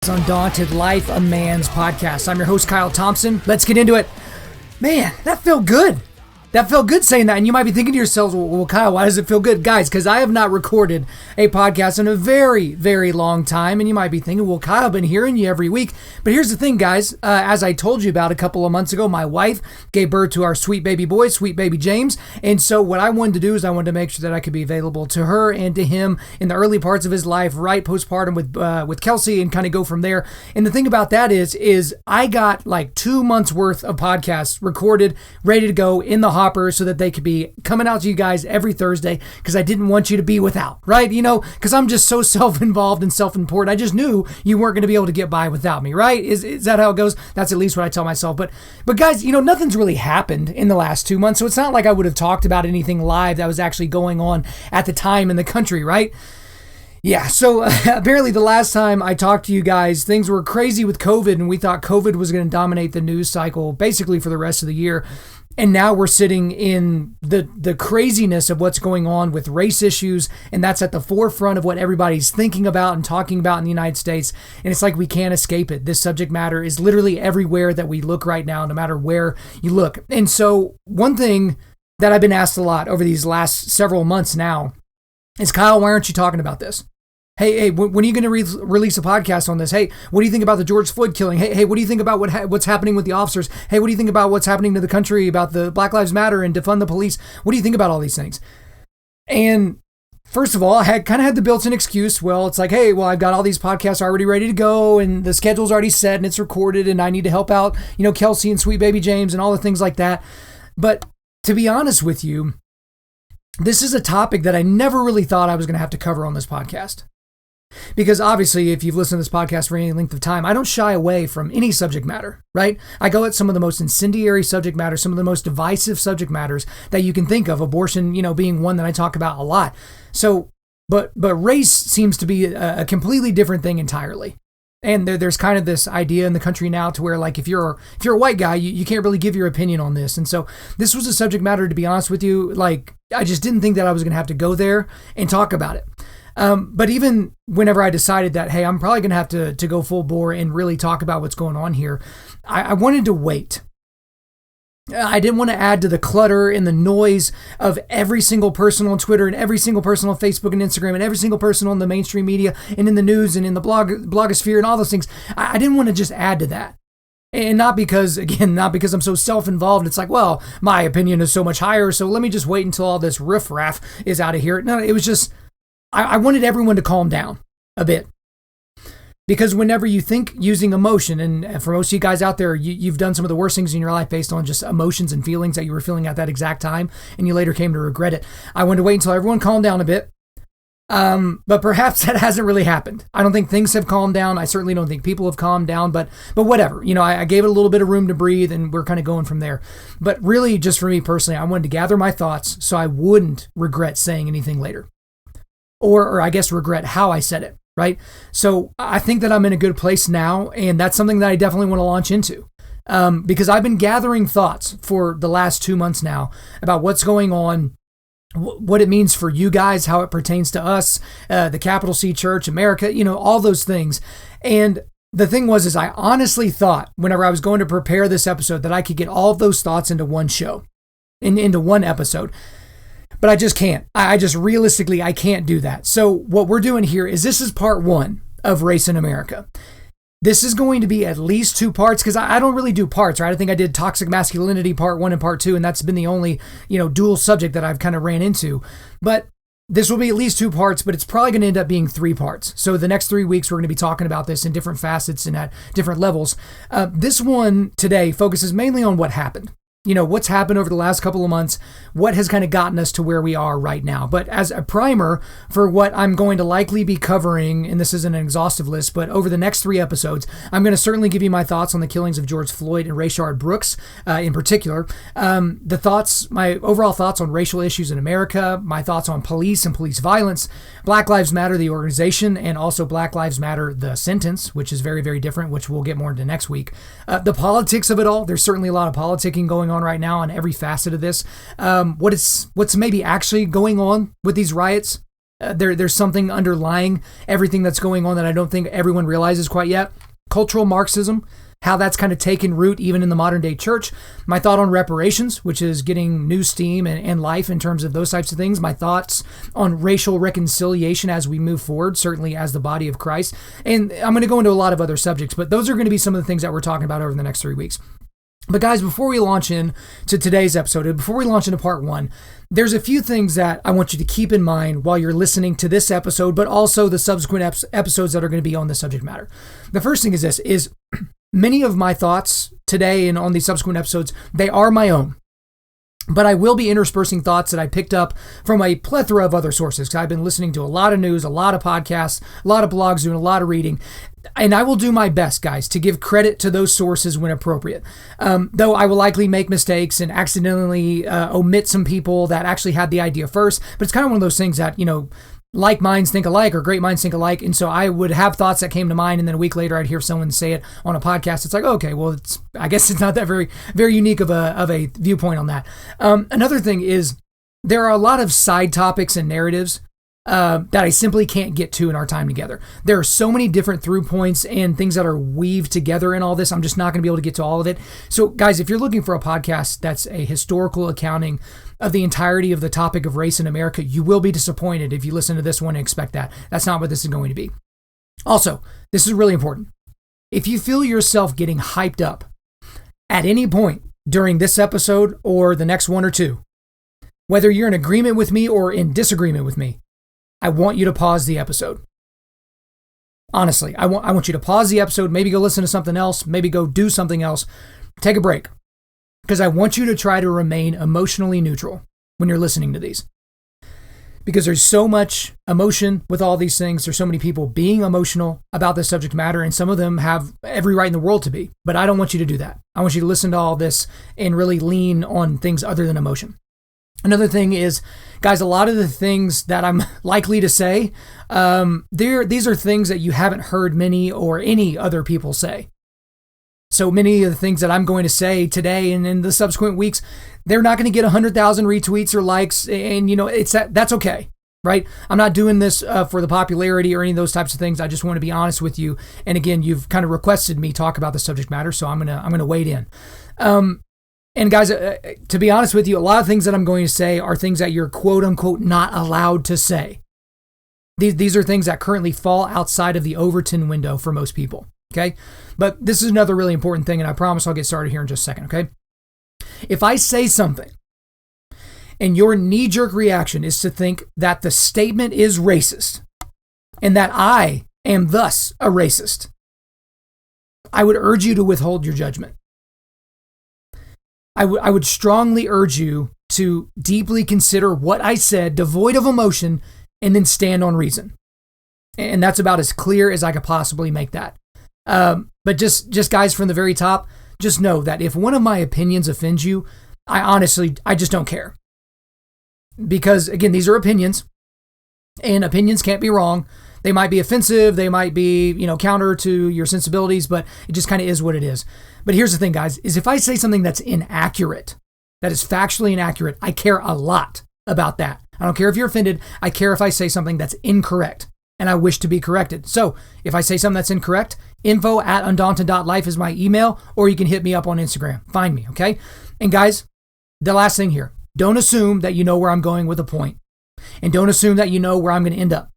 It's Undaunted.Life, a man's podcast. I'm your host, Kyle Thompson. Let's get into it. Man, that felt good. That felt good saying that. And you might be thinking to yourselves, well, Kyle, why does it feel good? Guys, because I have not recorded a podcast in a very, very long time. And you might be thinking, well, Kyle, I've been hearing you every week. But here's the thing, guys. As I told you about a couple of months ago, my wife gave birth to our sweet baby boy, sweet baby James. And so what I wanted to do is I wanted to make sure that I could be available to her and to him in the early parts of his life, right postpartum with Kelsey, and kind of go from there. And the thing about that is I got like 2 months worth of podcasts recorded, ready to go in the hopper so that they could be coming out to you guys every Thursday, because I didn't want you to be without, right? You know, because I'm just so self-involved and self-important. I just knew you weren't going to be able to get by without me, right? Is that how it goes? That's at least what I tell myself. But guys, you know, nothing's really happened in the last 2 months, so it's not like I would have talked about anything live that was actually going on at the time in the country, right? Yeah, so apparently the last time I talked to you guys, things were crazy with COVID, and we thought COVID was going to dominate the news cycle basically for the rest of the year. And now we're sitting in the craziness of what's going on with race issues, and that's at the forefront of what everybody's thinking about and talking about in the United States. And it's like we can't escape it. This subject matter is literally everywhere that we look right now, no matter where you look. And so one thing that I've been asked a lot over these last several months now is, Kyle, why aren't you talking about this? Hey, when are you going to release a podcast on this? Hey, what do you think about the George Floyd killing? Hey, what do you think about what's happening with the officers? Hey, what do you think about what's happening to the country, about the Black Lives Matter and defund the police? What do you think about all these things? And first of all, I kind of had the built-in excuse. Well, it's like, hey, well, I've got all these podcasts already ready to go, and the schedule's already set, and it's recorded, and I need to help out, you know, Kelsey and sweet baby James and all the things like that. But to be honest with you, this is a topic that I never really thought I was going to have to cover on this podcast. Because obviously, if you've listened to this podcast for any length of time, I don't shy away from any subject matter, right? I go at some of the most incendiary subject matters, some of the most divisive subject matters that you can think of, abortion, you know, being one that I talk about a lot. So, but race seems to be a completely different thing entirely. And there's kind of this idea in the country now to where, like, if you're a white guy, you can't really give your opinion on this. And so this was a subject matter, to be honest with you, like, I just didn't think that I was going to have to go there and talk about it. But even whenever I decided that, hey, I'm probably going to have to go full bore and really talk about what's going on here, I wanted to wait. I didn't want to add to the clutter and the noise of every single person on Twitter and every single person on Facebook and Instagram and every single person on the mainstream media and in the news and in the blogosphere and all those things. I didn't want to just add to that. And not because I'm so self-involved. It's like, well, my opinion is so much higher, so let me just wait until all this riffraff is out of here. No, it was just, I wanted everyone to calm down a bit. Because whenever you think using emotion, and for most of you guys out there, you've done some of the worst things in your life based on just emotions and feelings that you were feeling at that exact time, and you later came to regret it. I wanted to wait until everyone calmed down a bit. But perhaps that hasn't really happened. I don't think things have calmed down. I certainly don't think people have calmed down, but whatever. You know, I gave it a little bit of room to breathe, and we're kind of going from there. But really, just for me personally, I wanted to gather my thoughts so I wouldn't regret saying anything later. Or I guess regret how I said it, right? So I think that I'm in a good place now, and that's something that I definitely want to launch into. Because I've been gathering thoughts for the last 2 months now about what's going on, what it means for you guys, how it pertains to us, the capital C Church, America, you know, all those things. And the thing is I honestly thought whenever I was going to prepare this episode that I could get all of those thoughts into one show, into one episode. But I just can't. I just realistically, I can't do that. So what we're doing here is this is part 1 of Race in America. This is going to be at least 2 parts, because I don't really do parts, right? I think I did toxic masculinity part 1 and part 2, and that's been the only, you know, dual subject that I've kind of ran into. But this will be at least 2 parts, but it's probably going to end up being 3 parts. So the next 3 weeks, we're going to be talking about this in different facets and at different levels. This one today focuses mainly on what happened. You know, what's happened over the last couple of months, what has kind of gotten us to where we are right now. But as a primer for what I'm going to likely be covering, and this isn't an exhaustive list, but over the next 3 episodes, I'm going to certainly give you my thoughts on the killings of George Floyd and Rayshard Brooks in particular. My overall thoughts on racial issues in America, my thoughts on police and police violence, Black Lives Matter, the organization, and also Black Lives Matter, the sentence, which is very, very different, which we'll get more into next week. The politics of it all, there's certainly a lot of politicking going on right now on every facet of this. What's maybe actually going on with these riots, There's something underlying everything that's going on that I don't think everyone realizes quite yet. Cultural Marxism, how that's kind of taken root even in the modern day church. My thought on reparations, which is getting new steam and life in terms of those types of things. My thoughts on racial reconciliation as we move forward, certainly as the body of Christ. And I'm going to go into a lot of other subjects, but those are going to be some of the things that we're talking about over the next 3 weeks. But guys, before we launch into today's episode, before we launch into part 1, there's a few things that I want you to keep in mind while you're listening to this episode, but also the subsequent episodes that are going to be on this subject matter. The first thing is this, is many of my thoughts today and on these subsequent episodes, they are my own. But I will be interspersing thoughts that I picked up from a plethora of other sources. I've been listening to a lot of news, a lot of podcasts, a lot of blogs, doing a lot of reading. And I will do my best, guys, to give credit to those sources when appropriate. Though I will likely make mistakes and accidentally omit some people that actually had the idea first. But it's kind of one of those things that, like minds think alike or great minds think alike. And so I would have thoughts that came to mind, and then a week later I'd hear someone say it on a podcast. It's like, okay, well, I guess it's not that very, very unique of a viewpoint on that. Another thing is there are a lot of side topics and narratives that I simply can't get to in our time together. There are so many different through points and things that are weaved together in all this. I'm just not going to be able to get to all of it. So guys, if you're looking for a podcast that's a historical accounting of the entirety of the topic of race in America, you will be disappointed if you listen to this one and expect that. That's not what this is going to be. Also, this is really important. If you feel yourself getting hyped up at any point during this episode or the next one or two, whether you're in agreement with me or in disagreement with me, I want you to pause the episode. Honestly, I want you to pause the episode, maybe go listen to something else, maybe go do something else, take a break. Because I want you to try to remain emotionally neutral when you're listening to these. Because there's so much emotion with all these things. There's so many people being emotional about this subject matter, and some of them have every right in the world to be. But I don't want you to do that. I want you to listen to all this and really lean on things other than emotion. Another thing is, guys, a lot of the things that I'm likely to say, these are things that you haven't heard many or any other people say. So many of the things that I'm going to say today and in the subsequent weeks, they're not going to get 100,000 retweets or likes, and that's okay, right? I'm not doing this for the popularity or any of those types of things. I just want to be honest with you. And again, you've kind of requested me talk about the subject matter, so I'm gonna wade in. And guys, to be honest with you, a lot of things that I'm going to say are things that you're quote unquote not allowed to say. These are things that currently fall outside of the Overton window for most people. Okay. But this is another really important thing, and I promise I'll get started here in just a second. Okay. If I say something and your knee-jerk reaction is to think that the statement is racist and that I am thus a racist, I would urge you to withhold your judgment. I would strongly urge you to deeply consider what I said, devoid of emotion, and then stand on reason. And that's about as clear as I could possibly make that. But just guys, from the very top, just know that if one of my opinions offends you, I just don't care. Because again, these are opinions, and opinions can't be wrong. They might be offensive, they might be, counter to your sensibilities, but it just kind of is what it is. But here's the thing, guys, is if I say something that's inaccurate, that is factually inaccurate, I care a lot about that. I don't care if you're offended. I care if I say something that's incorrect and I wish to be corrected. So if I say something that's incorrect, info@Undaunted.Life is my email, or you can hit me up on Instagram. Find me, okay? And guys, the last thing here, don't assume that you know where I'm going with a point, and don't assume that you know where I'm going to end up.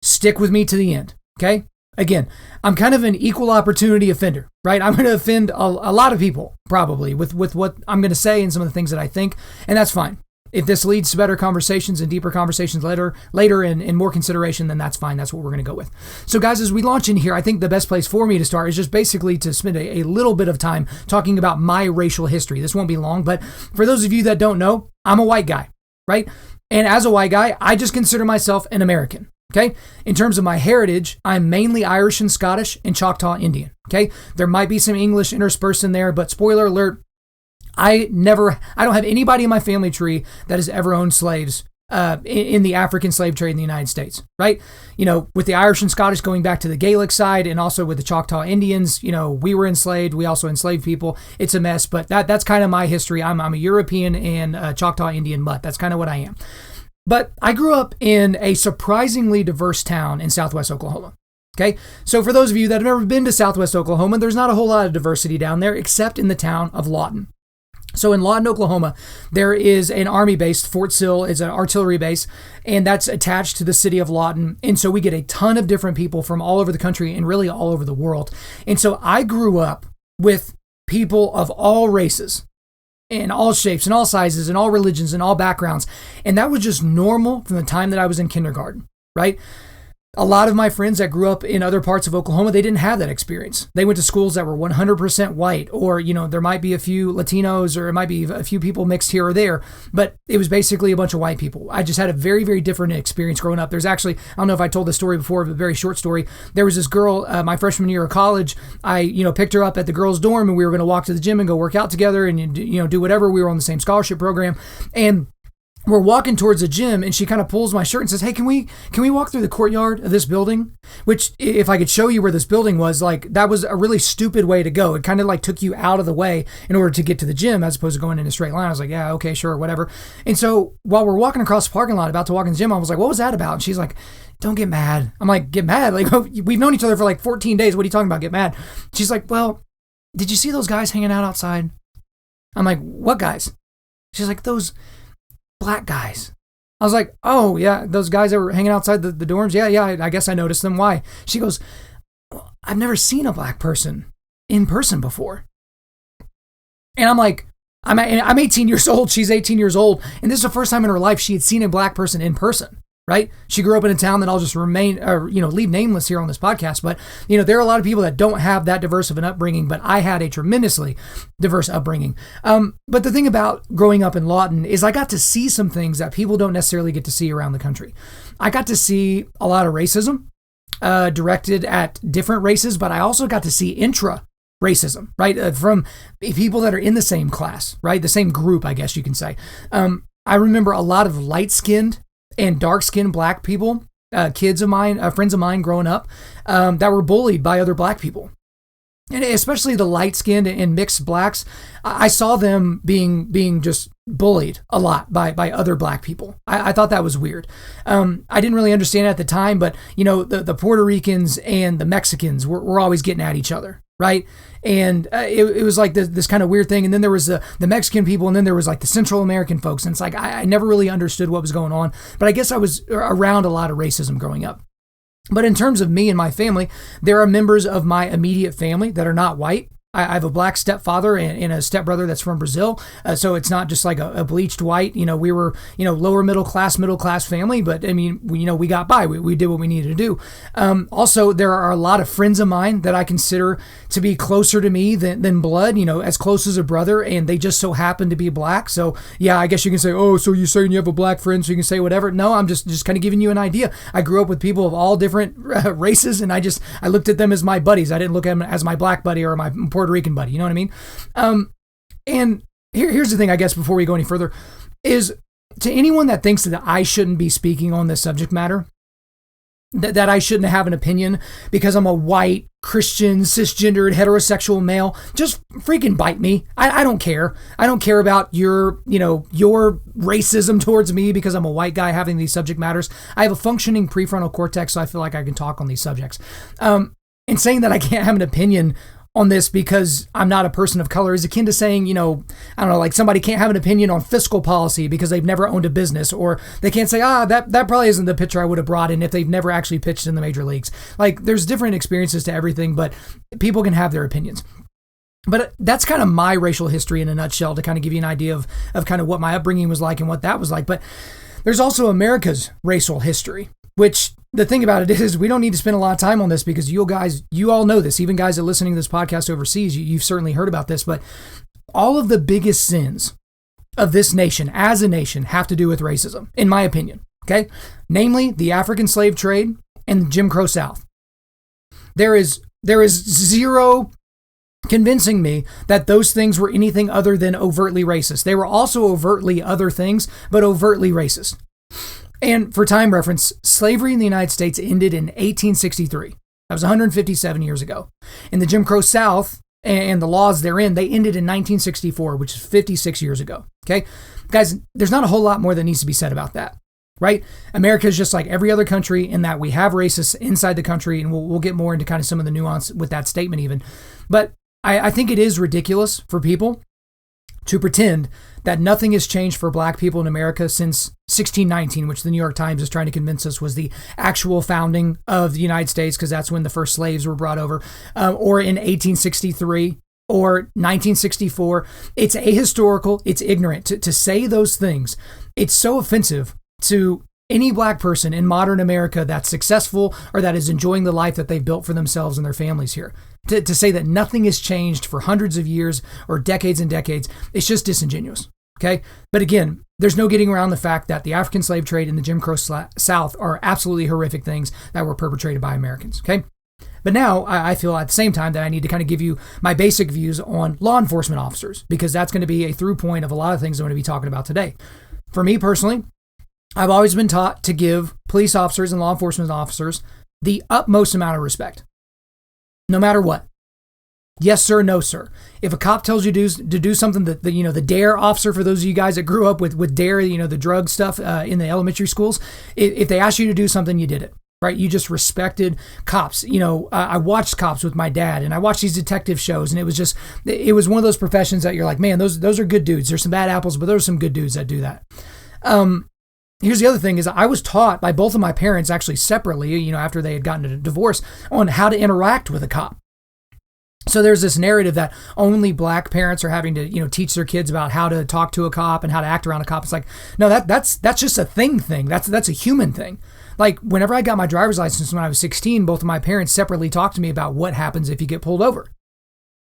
Stick with me to the end, okay? Again, I'm kind of an equal opportunity offender, right? I'm going to offend a lot of people, probably, with what I'm going to say and some of the things that I think, and that's fine. If this leads to better conversations and deeper conversations later and more consideration, then that's fine. That's what we're going to go with. So guys, as we launch in here, I think the best place for me to start is just basically to spend a little bit of time talking about my racial history. This won't be long, but for those of you that don't know, I'm a white guy, right? And as a white guy, I just consider myself an American. Okay. In terms of my heritage, I'm mainly Irish and Scottish and Choctaw Indian. Okay. There might be some English interspersed in there, but spoiler alert, I don't have anybody in my family tree that has ever owned slaves in the African slave trade in the United States, right? With the Irish and Scottish going back to the Gaelic side, and also with the Choctaw Indians, we were enslaved. We also enslaved people. It's a mess, but that's kind of my history. I'm a European and Choctaw Indian mutt. That's kind of what I am. But I grew up in a surprisingly diverse town in Southwest Oklahoma. Okay, so for those of you that have never been to Southwest Oklahoma, there's not a whole lot of diversity down there except in the town of Lawton. So in Lawton, Oklahoma, there is an Army base. Fort Sill is an artillery base, and that's attached to the city of Lawton. And so we get a ton of different people from all over the country and really all over the world. And so I grew up with people of all races and all shapes and all sizes and all religions and all backgrounds. And that was just normal from the time that I was in kindergarten, right? A lot of my friends that grew up in other parts of Oklahoma, they didn't have that experience. They went to schools that were 100% white, or, there might be a few Latinos, or it might be a few people mixed here or there, but it was basically a bunch of white people. I just had a very, very different experience growing up. There's actually, I don't know if I told this story before, but a very short story. There was this girl, my freshman year of college. I, picked her up at the girls' dorm, and we were going to walk to the gym and go work out together and, do whatever. We were on the same scholarship program. And we're walking towards the gym, and she kind of pulls my shirt and says, "Hey, can we walk through the courtyard of this building?" Which, if I could show you where this building was, that was a really stupid way to go. It kind of took you out of the way in order to get to the gym, as opposed to going in a straight line. I was like, yeah, okay, sure, whatever. And so while we're walking across the parking lot, about to walk in the gym, I was like, "What was that about?" And she's like, "Don't get mad." I'm like, "Get mad? We've known each other for 14 days. What are you talking about? Get mad?" She's like, "Well, did you see those guys hanging out outside?" I'm like, "What guys?" She's like, "Those black guys." I was like, "Oh yeah, those guys that were hanging outside the dorms. Yeah, I guess I noticed them. Why?" She goes, "Well, I've never seen a black person in person before." And I'm like, I'm 18 years old. She's 18 years old. And this is the first time in her life she had seen a black person in person, right? She grew up in a town that I'll just leave nameless here on this podcast. But, there are a lot of people that don't have that diverse of an upbringing, but I had a tremendously diverse upbringing. But the thing about growing up in Lawton is I got to see some things that people don't necessarily get to see around the country. I got to see a lot of racism directed at different races, but I also got to see intra-racism, right? From people that are in the same class, right? The same group, I guess you can say. I remember a lot of light-skinned and dark-skinned black people, kids of mine, friends of mine growing up, that were bullied by other black people. And especially the light-skinned and mixed blacks, I saw them being just bullied a lot by other black people. I thought that was weird. I didn't really understand it at the time, but, the Puerto Ricans and the Mexicans were always getting at each other, right? And it was like this kind of weird thing. And then there was the Mexican people, and then there was the Central American folks. And it's I never really understood what was going on, but I guess I was around a lot of racism growing up. But in terms of me and my family, there are members of my immediate family that are not white. I have a black stepfather and a stepbrother that's from Brazil. So it's not just like a bleached white. We were, lower middle class family. But I mean, we got by. We did what we needed to do. Also, there are a lot of friends of mine that I consider to be closer to me than blood, as close as a brother. And they just so happen to be black. So yeah, I guess you can say, "Oh, so you're saying you have a black friend, so you can say whatever." No, I'm just kind of giving you an idea. I grew up with people of all different races, and I looked at them as my buddies. I didn't look at them as my black buddy or my Puerto Rican buddy. You know what I mean? And here's the thing, I guess, before we go any further, is to anyone that thinks that I shouldn't be speaking on this subject matter, that I shouldn't have an opinion because I'm a white, Christian, cisgendered, heterosexual male, just freaking bite me. I don't care. I don't care about your racism towards me because I'm a white guy having these subject matters. I have a functioning prefrontal cortex, so I feel like I can talk on these subjects. And saying that I can't have an opinion on this because I'm not a person of color is akin to saying, I don't know, somebody can't have an opinion on fiscal policy because they've never owned a business, or they can't say, that probably isn't the pitcher I would have brought in if they've never actually pitched in the major leagues. There's different experiences to everything, but people can have their opinions. But that's kind of my racial history in a nutshell, to kind of give you an idea of kind of what my upbringing was like and what that was like. But there's also America's racial history, which the thing about it is we don't need to spend a lot of time on this because you all know this. Even guys that are listening to this podcast overseas, you've certainly heard about this. But all of the biggest sins of this nation as a nation have to do with racism, in my opinion. Okay? Namely, the African slave trade and the Jim Crow South. There is zero convincing me that those things were anything other than overtly racist. They were also overtly other things, but overtly racist. And for time reference, slavery in the United States ended in 1863. That was 157 years ago. And the Jim Crow South and the laws therein, they ended in 1964, which is 56 years ago. Okay? Guys, there's not a whole lot more that needs to be said about that. right? America is just like every other country in that we have racists inside the country, and we'll get more into kind of some of the nuance with that statement even. But I think it is ridiculous for people to pretend that nothing has changed for black people in America since 1619, which the New York Times is trying to convince us was the actual founding of the United States, because that's when the first slaves were brought over, or in 1863 or 1964. It's ahistorical. It's ignorant. To say those things, it's so offensive to any black person in modern America that's successful or that is enjoying the life that they've built for themselves and their families here. To say that nothing has changed for hundreds of years or decades and decades, it's just disingenuous, okay? But again, there's no getting around the fact that the African slave trade and the Jim Crow South are absolutely horrific things that were perpetrated by Americans, okay? But now I feel at the same time that I need to kind of give you my basic views on law enforcement officers, because that's going to be a through point of a lot of things I'm going to be talking about today. For me personally, I've always been taught to give police officers and law enforcement officers the utmost amount of respect, no matter what. Yes, sir. No, sir. If a cop tells you to do something, that the DARE officer, for those of you guys that grew up with DARE, the drug stuff in the elementary schools, if they asked you to do something, you did it, right? You just respected cops. I watched cops with my dad, and I watched these detective shows, and it was one of those professions that you're like, man, those are good dudes. There's some bad apples, but there's some good dudes that do that. Here's the other thing is I was taught by both of my parents, actually separately, after they had gotten a divorce, on how to interact with a cop. So there's this narrative that only black parents are having to, teach their kids about how to talk to a cop and how to act around a cop. It's like, no, that's just a thing. That's a human thing. Like whenever I got my driver's license when I was 16, both of my parents separately talked to me about what happens if you get pulled over,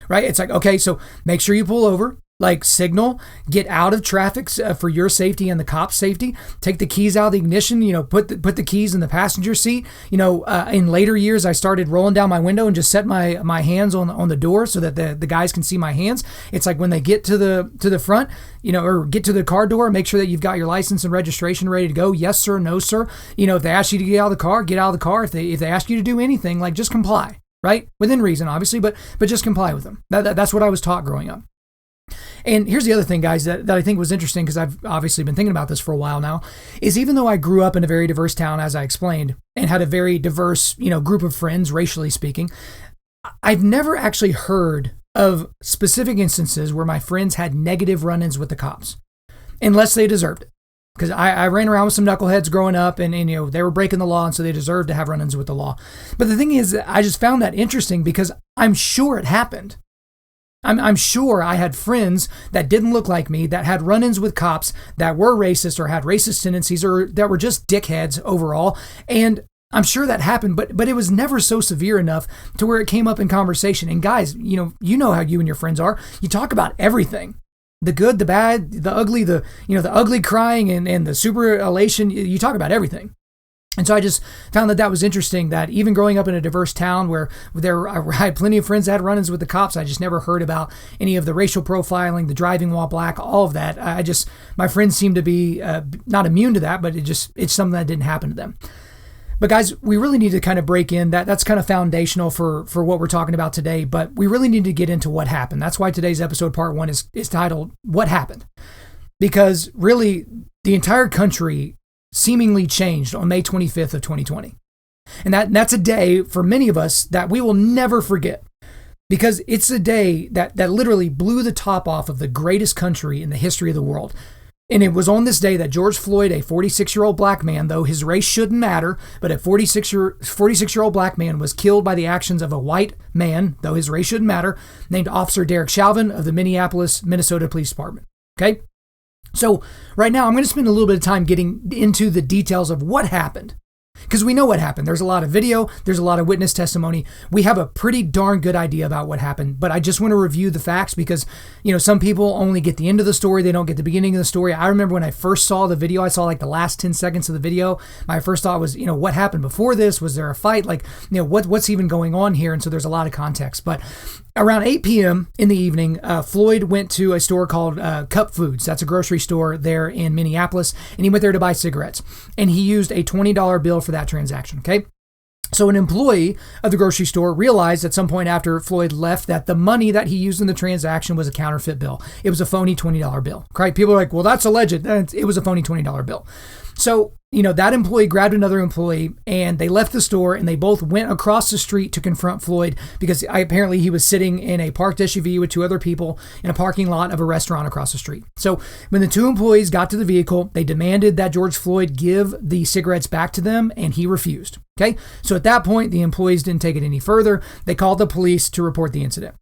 right? It's like, okay, so make sure you pull over. Like signal, get out of traffic for your safety and the cop's safety. Take the keys out of the ignition. Put the keys in the passenger seat. In later years, I started rolling down my window and just set my hands on the door so that the guys can see my hands. It's like when they get to the front, or get to the car door, make sure that you've got your license and registration ready to go. Yes, sir. No, sir. If they ask you to get out of the car, get out of the car. If they ask you to do anything, like just comply, right? Within reason, obviously, but just comply with them. That's what I was taught growing up. And here's the other thing, guys, that I think was interesting, because I've obviously been thinking about this for a while now, is even though I grew up in a very diverse town, as I explained, and had a very diverse, group of friends, racially speaking, I've never actually heard of specific instances where my friends had negative run-ins with the cops, unless they deserved it. Because I ran around with some knuckleheads growing up, and they were breaking the law, and so they deserved to have run-ins with the law. But the thing is, I just found that interesting because I'm sure it happened. I'm sure I had friends that didn't look like me, that had run-ins with cops, that were racist or had racist tendencies, or that were just dickheads overall. And I'm sure that happened, but it was never so severe enough to where it came up in conversation. And guys, you know how you and your friends are. You talk about everything. The good, the bad, the ugly, the ugly crying and the super elation. You talk about everything. And so I just found that was interesting, that even growing up in a diverse town where I had plenty of friends that had run-ins with the cops, I just never heard about any of the racial profiling, the driving while black, all of that. My friends seem to be not immune to that, but it's something that didn't happen to them. But guys, we really need to kind of break in. That's kind of foundational for what we're talking about today, but we really need to get into what happened. That's why today's episode, part 1, is titled, What Happened? Because really, the entire country seemingly changed on May 25th of 2020. And that's a day for many of us that we will never forget, because it's a day that literally blew the top off of the greatest country in the history of the world. And it was on this day that George Floyd, a 46-year-old black man, though his race shouldn't matter, but a 46-year-old black man was killed by the actions of a white man, though his race shouldn't matter, named Officer Derek Chauvin of the Minneapolis, Minnesota Police Department. Okay? So right now, I'm going to spend a little bit of time getting into the details of what happened, because we know what happened. There's a lot of video. There's a lot of witness testimony. We have a pretty darn good idea about what happened, but I just want to review the facts because, some people only get the end of the story. They don't get the beginning of the story. I remember when I first saw the video, I saw like the last 10 seconds of the video. My first thought was, what happened before this? Was there a fight? Like, what's even going on here? And so there's a lot of context, but around 8 p.m. in the evening, Floyd went to a store called Cup Foods. That's a grocery store there in Minneapolis, and he went there to buy cigarettes. And he used a $20 bill for that transaction, okay? So an employee of the grocery store realized at some point after Floyd left that the money that he used in the transaction was a counterfeit bill. It was a phony $20 bill, right? People are like, well, that's alleged. It was a phony $20 bill. So, that employee grabbed another employee and they left the store and they both went across the street to confront Floyd because apparently he was sitting in a parked SUV with two other people in a parking lot of a restaurant across the street. So when the two employees got to the vehicle, they demanded that George Floyd give the cigarettes back to them and he refused. Okay. So at that point, the employees didn't take it any further. They called the police to report the incident.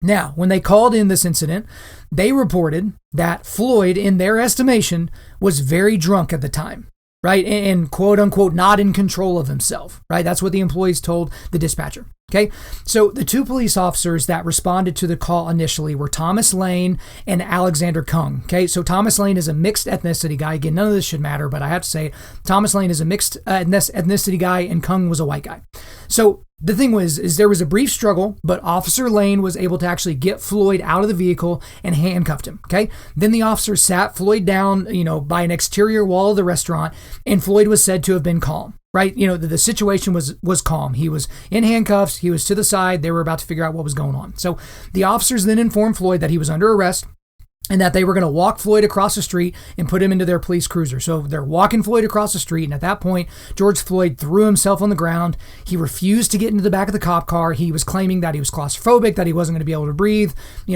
Now, when they called in this incident, they reported that Floyd, in their estimation, was very drunk at the time, right? And quote unquote, not in control of himself, right? That's what the employees told the dispatcher. Okay. So the two police officers that responded to the call initially were Thomas Lane and Alexander Kung. Okay. So Thomas Lane is a mixed ethnicity guy. Again, none of this should matter, but I have to say Thomas Lane is a mixed ethnicity guy and Kung was a white guy. So the thing is there was a brief struggle, but Officer Lane was able to actually get Floyd out of the vehicle and handcuffed him. Okay. Then the officer sat Floyd down, by an exterior wall of the restaurant, and Floyd was said to have been calm. Right? The situation was calm. He was in handcuffs. He was to the side. They were about to figure out what was going on. So the officers then informed Floyd that he was under arrest and that they were going to walk Floyd across the street and put him into their police cruiser. So they're walking Floyd across the street. And at that point, George Floyd threw himself on the ground. He refused to get into the back of the cop car. He was claiming that he was claustrophobic, that he wasn't going to be able to breathe,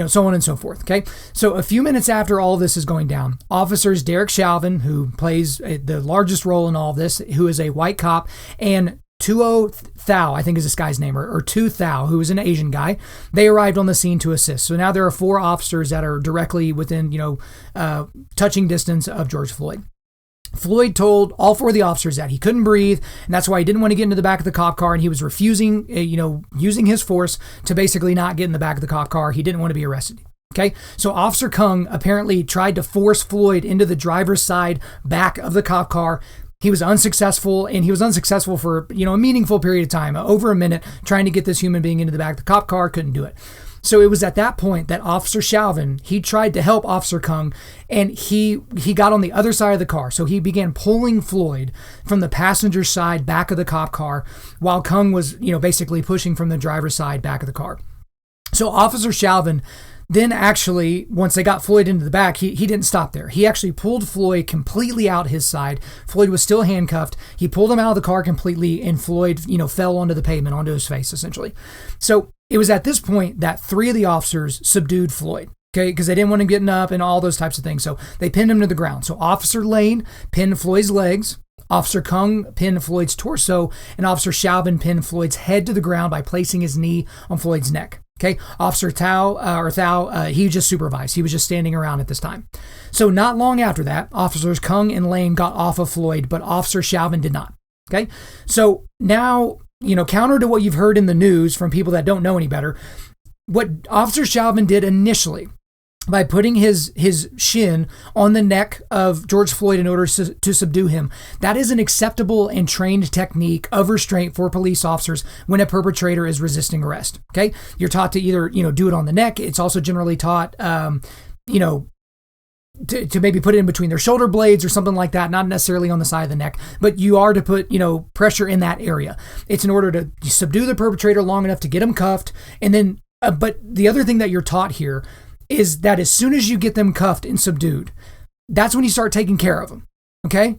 so on and so forth. Okay. So a few minutes after all of this is going down, officers Derek Chauvin, who plays the largest role in all of this, who is a white cop, and Tuo Thao, I think is this guy's name, or Tu Thao, who is an Asian guy. They arrived on the scene to assist. So now there are 4 officers that are directly within, touching distance of George Floyd. Floyd told all 4 of the officers that he couldn't breathe, and that's why he didn't want to get into the back of the cop car, and he was refusing, using his force to basically not get in the back of the cop car. He didn't want to be arrested. Okay, so Officer Kung apparently tried to force Floyd into the driver's side back of the cop car. He was unsuccessful, and he was unsuccessful for, a meaningful period of time, over a minute, trying to get this human being into the back of the cop car, couldn't do it. So it was at that point that Officer Chauvin, he tried to help Officer Kung, and he got on the other side of the car. So he began pulling Floyd from the passenger side back of the cop car, while Kung was, basically pushing from the driver's side back of the car. So Officer Chauvin then actually, once they got Floyd into the back, he didn't stop there. He actually pulled Floyd completely out his side. Floyd was still handcuffed. He pulled him out of the car completely, and Floyd, fell onto the pavement, onto his face, essentially. So it was at this point that 3 of the officers subdued Floyd, okay, because they didn't want him getting up and all those types of things. So they pinned him to the ground. So Officer Lane pinned Floyd's legs. Officer Kung pinned Floyd's torso, and Officer Chauvin pinned Floyd's head to the ground by placing his knee on Floyd's neck. Okay, Officer Thao, he just supervised. He was just standing around at this time. So not long after that, Officers Kung and Lane got off of Floyd, but Officer Chauvin did not. Okay, so now, counter to what you've heard in the news from people that don't know any better, what Officer Chauvin did initially by putting his shin on the neck of George Floyd in order to subdue him, that is an acceptable and trained technique of restraint for police officers when a perpetrator is resisting arrest. Okay, you're taught to either do it on the neck. It's also generally taught to maybe put it in between their shoulder blades or something like that, not necessarily on the side of the neck, but you are to put pressure in that area. It's in order to subdue the perpetrator long enough to get him cuffed, and then but the other thing that you're taught here is that as soon as you get them cuffed and subdued, that's when you start taking care of them. Okay?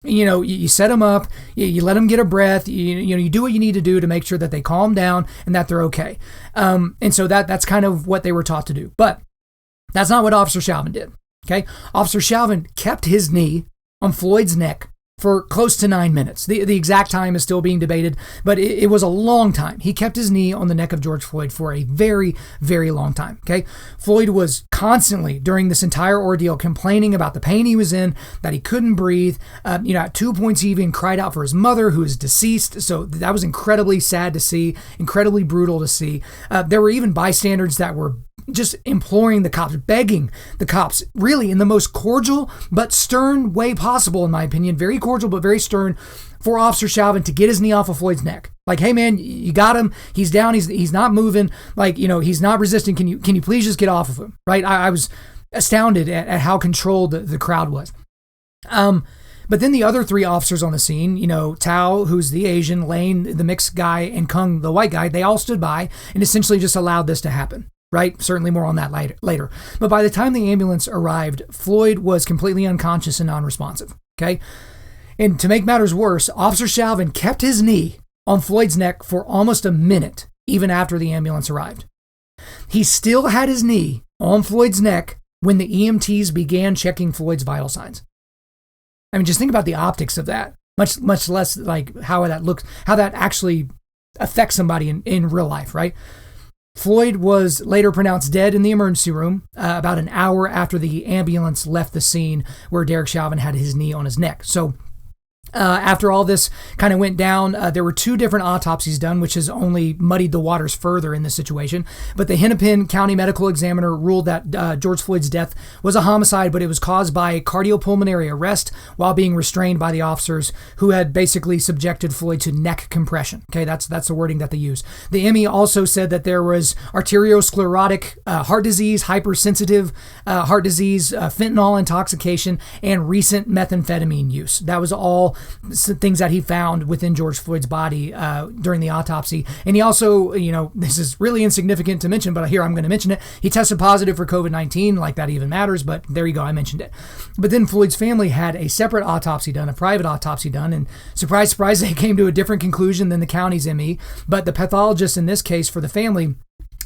You set them up, you let them get a breath, you do what you need to do to make sure that they calm down and that they're okay. And so that's kind of what they were taught to do. But that's not what Officer Chauvin did. Okay? Officer Chauvin kept his knee on Floyd's neck for close to 9 minutes. The exact time is still being debated, but it was a long time. He kept his knee on the neck of George Floyd for a very, very long time. Okay, Floyd was constantly during this entire ordeal complaining about the pain he was in, that he couldn't breathe. At 2 points he even cried out for his mother, who is deceased. So that was incredibly sad to see, incredibly brutal to see. There were even bystanders that were just imploring the cops, begging the cops, really in the most cordial but stern way possible, in my opinion, very cordial but very stern, for Officer Chauvin to get his knee off of Floyd's neck. Like, hey man, you got him. He's down. He's not moving. Like, he's not resisting. Can you please just get off of him? Right? I was astounded at how controlled the crowd was. But then the other 3 officers on the scene, Tao, who's the Asian, Lane, the mixed guy, and Kung, the white guy, they all stood by and essentially just allowed this to happen. Right? Certainly more on that later. But by the time the ambulance arrived, Floyd was completely unconscious and non-responsive. Okay? And to make matters worse, Officer Chauvin kept his knee on Floyd's neck for almost a minute, even after the ambulance arrived. He still had his knee on Floyd's neck when the EMTs began checking Floyd's vital signs. I mean, just think about the optics of that, much less like how that looks, how that actually affects somebody in real life, right? Floyd was later pronounced dead in the emergency room about an hour after the ambulance left the scene where Derek Chauvin had his knee on his neck. So after all this kind of went down, there were 2 different autopsies done, which has only muddied the waters further in this situation. But the Hennepin County Medical Examiner ruled that George Floyd's death was a homicide, but it was caused by cardiopulmonary arrest while being restrained by the officers who had basically subjected Floyd to neck compression. Okay, that's the wording that they use. The ME also said that there was arteriosclerotic heart disease, hypersensitive heart disease, fentanyl intoxication, and recent methamphetamine use. That was all things that he found within George Floyd's body during the autopsy. And he also, this is really insignificant to mention, but here I'm going to mention it. He tested positive for COVID-19, like that even matters, but there you go, I mentioned it. But then Floyd's family had a separate autopsy done, a private autopsy done, and surprise, surprise, they came to a different conclusion than the county's ME. But the pathologist in this case for the family,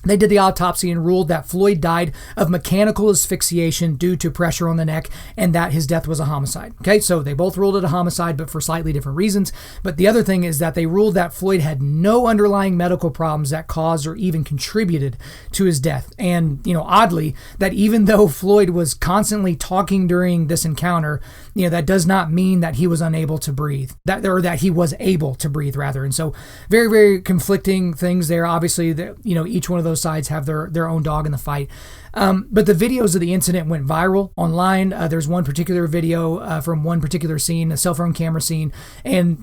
they did the autopsy and ruled that Floyd died of mechanical asphyxiation due to pressure on the neck and that his death was a homicide. Okay, so they both ruled it a homicide, but for slightly different reasons. But the other thing is that they ruled that Floyd had no underlying medical problems that caused or even contributed to his death. And, oddly, that even though Floyd was constantly talking during this encounter, that does not mean that he was unable to breathe, that he was able to breathe rather. And so very, very conflicting things there. Obviously, each one of those sides have their own dog in the fight. But the videos of the incident went viral online. There's one particular video from one particular scene, a cell phone camera scene, and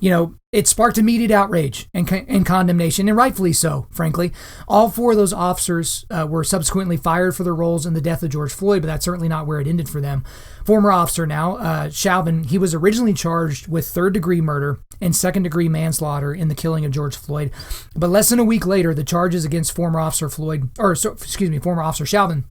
it sparked immediate outrage and condemnation, and rightfully so, frankly. All 4 of those officers were subsequently fired for their roles in the death of George Floyd, but that's certainly not where it ended for them. Former officer now, Chauvin, he was originally charged with 3rd-degree murder and 2nd-degree manslaughter in the killing of George Floyd. But less than a week later, the charges against former officer Chauvin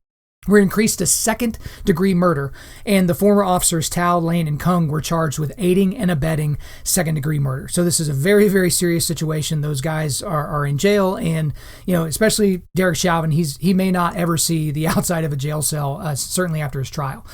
were increased to 2nd-degree murder, and the former officers Tao, Lane, and Kung were charged with aiding and abetting 2nd-degree murder. So this is a very, very serious situation. Those guys are in jail, and especially Derek Chauvin, he may not ever see the outside of a jail cell, certainly after his trial.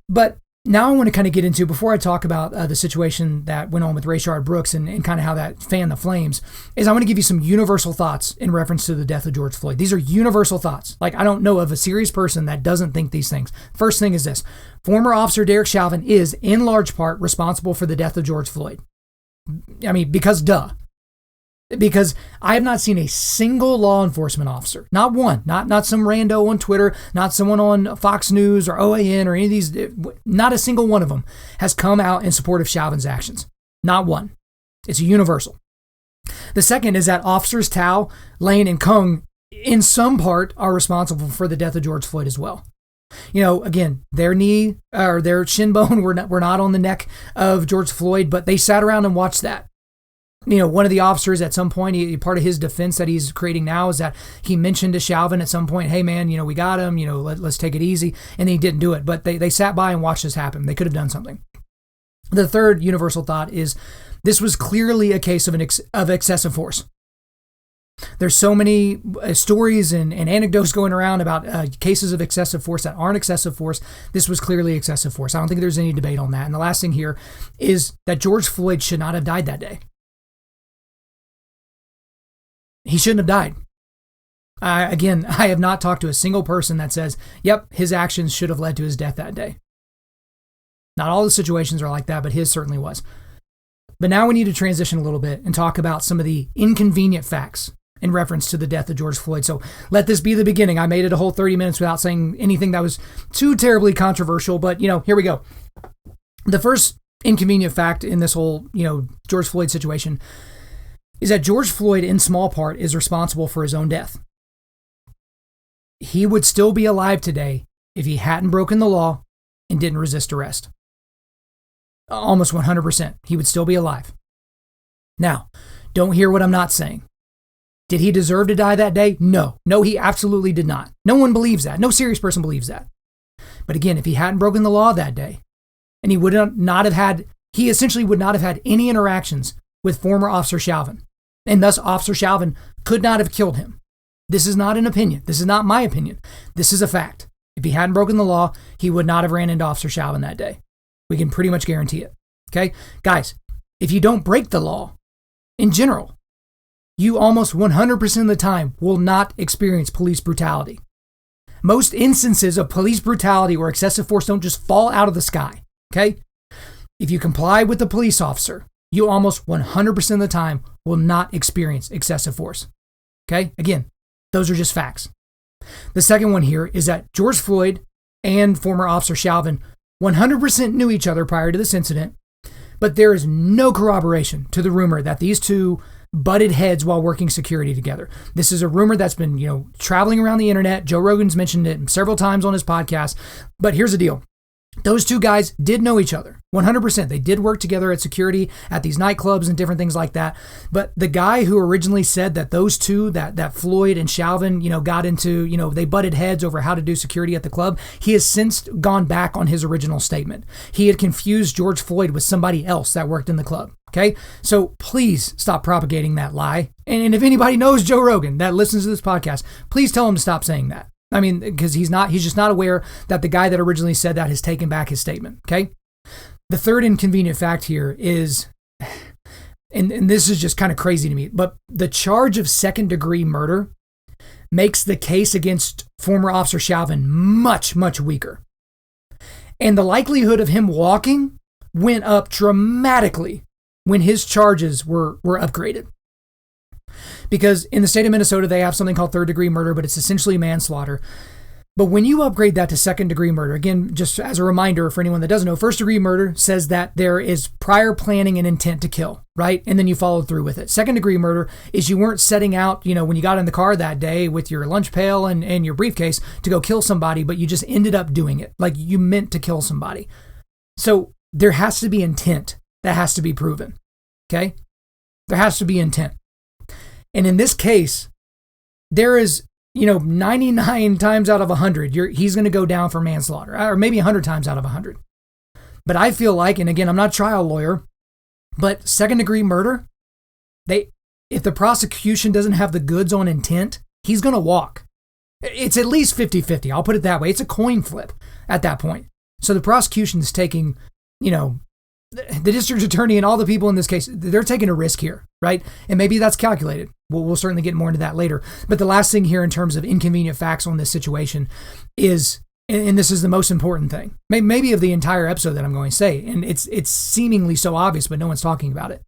But now I want to kind of get into, before I talk about the situation that went on with Rayshard Brooks and kind of how that fanned the flames, is I want to give you some universal thoughts in reference to the death of George Floyd. These are universal thoughts. Like, I don't know of a serious person that doesn't think these things. First thing is this: former officer Derek Chauvin is, in large part, responsible for the death of George Floyd. I mean, because I have not seen a single law enforcement officer, not one, not some rando on Twitter, not someone on Fox News or OAN or any of these, not a single one of them has come out in support of Chauvin's actions. Not one. It's universal. The second is that officers Tao, Lane, and Kung, in some part, are responsible for the death of George Floyd as well. Again, their knee or their shin bone were not on the neck of George Floyd, but they sat around and watched that. One of the officers at some point, part of his defense that he's creating now is that he mentioned to Chauvin at some point, hey man, we got him, let's take it easy. And he didn't do it, but they sat by and watched this happen. They could have done something. The third universal thought is this was clearly a case of excessive force. There's so many stories and anecdotes going around about cases of excessive force that aren't excessive force. This was clearly excessive force. I don't think there's any debate on that. And the last thing here is that George Floyd should not have died that day. He shouldn't have died. Again, I have not talked to a single person that says, yep, his actions should have led to his death that day. Not all the situations are like that, but his certainly was. But now we need to transition a little bit and talk about some of the inconvenient facts in reference to the death of George Floyd. So let this be the beginning. I made it a whole 30 minutes without saying anything that was too terribly controversial, but here we go. The first inconvenient fact in this whole, George Floyd situation is that George Floyd, in small part, is responsible for his own death. He would still be alive today if he hadn't broken the law and didn't resist arrest. Almost 100%. He would still be alive. Now, don't hear what I'm not saying. Did he deserve to die that day? No. No, he absolutely did not. No one believes that. No serious person believes that. But again, if he hadn't broken the law that day, and he would not have had he essentially would not have had any interactions with former Officer Chauvin, and thus Officer Chauvin could not have killed him. This is not an opinion. This is not my opinion. This is a fact. If he hadn't broken the law, he would not have ran into Officer Chauvin that day. We can pretty much guarantee it. Okay? Guys, if you don't break the law, in general, you almost 100% of the time will not experience police brutality. Most instances of police brutality or excessive force don't just fall out of the sky. Okay? If you comply with the police officer, you almost 100% of the time will not experience excessive force. Okay? Again, those are just facts. The second one here is that George Floyd and former Officer Chauvin 100% knew each other prior to this incident, but there is no corroboration to the rumor that these two butted heads while working security together. This is a rumor that's been, traveling around the internet. Joe Rogan's mentioned it several times on his podcast, but here's the deal. Those two guys did know each other, 100%. They did work together at security at these nightclubs and different things like that. But the guy who originally said that those two, that Floyd and Chauvin, got into, they butted heads over how to do security at the club, he has since gone back on his original statement. He had confused George Floyd with somebody else that worked in the club. Okay? So please stop propagating that lie. And if anybody knows Joe Rogan that listens to this podcast, please tell him to stop saying that. I mean, because he's just not aware that the guy that originally said that has taken back his statement. Okay. The third inconvenient fact here is, and this is just kind of crazy to me, but the charge of second-degree murder makes the case against former Officer Chauvin much, much weaker. And the likelihood of him walking went up dramatically when his charges were upgraded. Because in the state of Minnesota, they have something called third-degree murder, but it's essentially manslaughter. But when you upgrade that to second-degree murder, again, just as a reminder for anyone that doesn't know, first-degree murder says that there is prior planning and intent to kill, right? And then you followed through with it. Second-degree murder is you weren't setting out, when you got in the car that day with your lunch pail and your briefcase to go kill somebody, but you just ended up doing it. Like you meant to kill somebody. So there has to be intent that has to be proven, okay? There has to be intent. And in this case, there is, 99 times out of 100, he's going to go down for manslaughter, or maybe 100 times out of 100. But I feel like, and again, I'm not a trial lawyer, but second-degree murder, if the prosecution doesn't have the goods on intent, he's going to walk. It's at least 50-50. I'll put it that way. It's a coin flip at that point. So the prosecution is taking, the district attorney and all the people in this case, they're taking a risk here, right? And maybe that's calculated. We'll certainly get more into that later. But the last thing here in terms of inconvenient facts on this situation is, and this is the most important thing, maybe of the entire episode that I'm going to say, and it's seemingly so obvious, but no one's talking about it.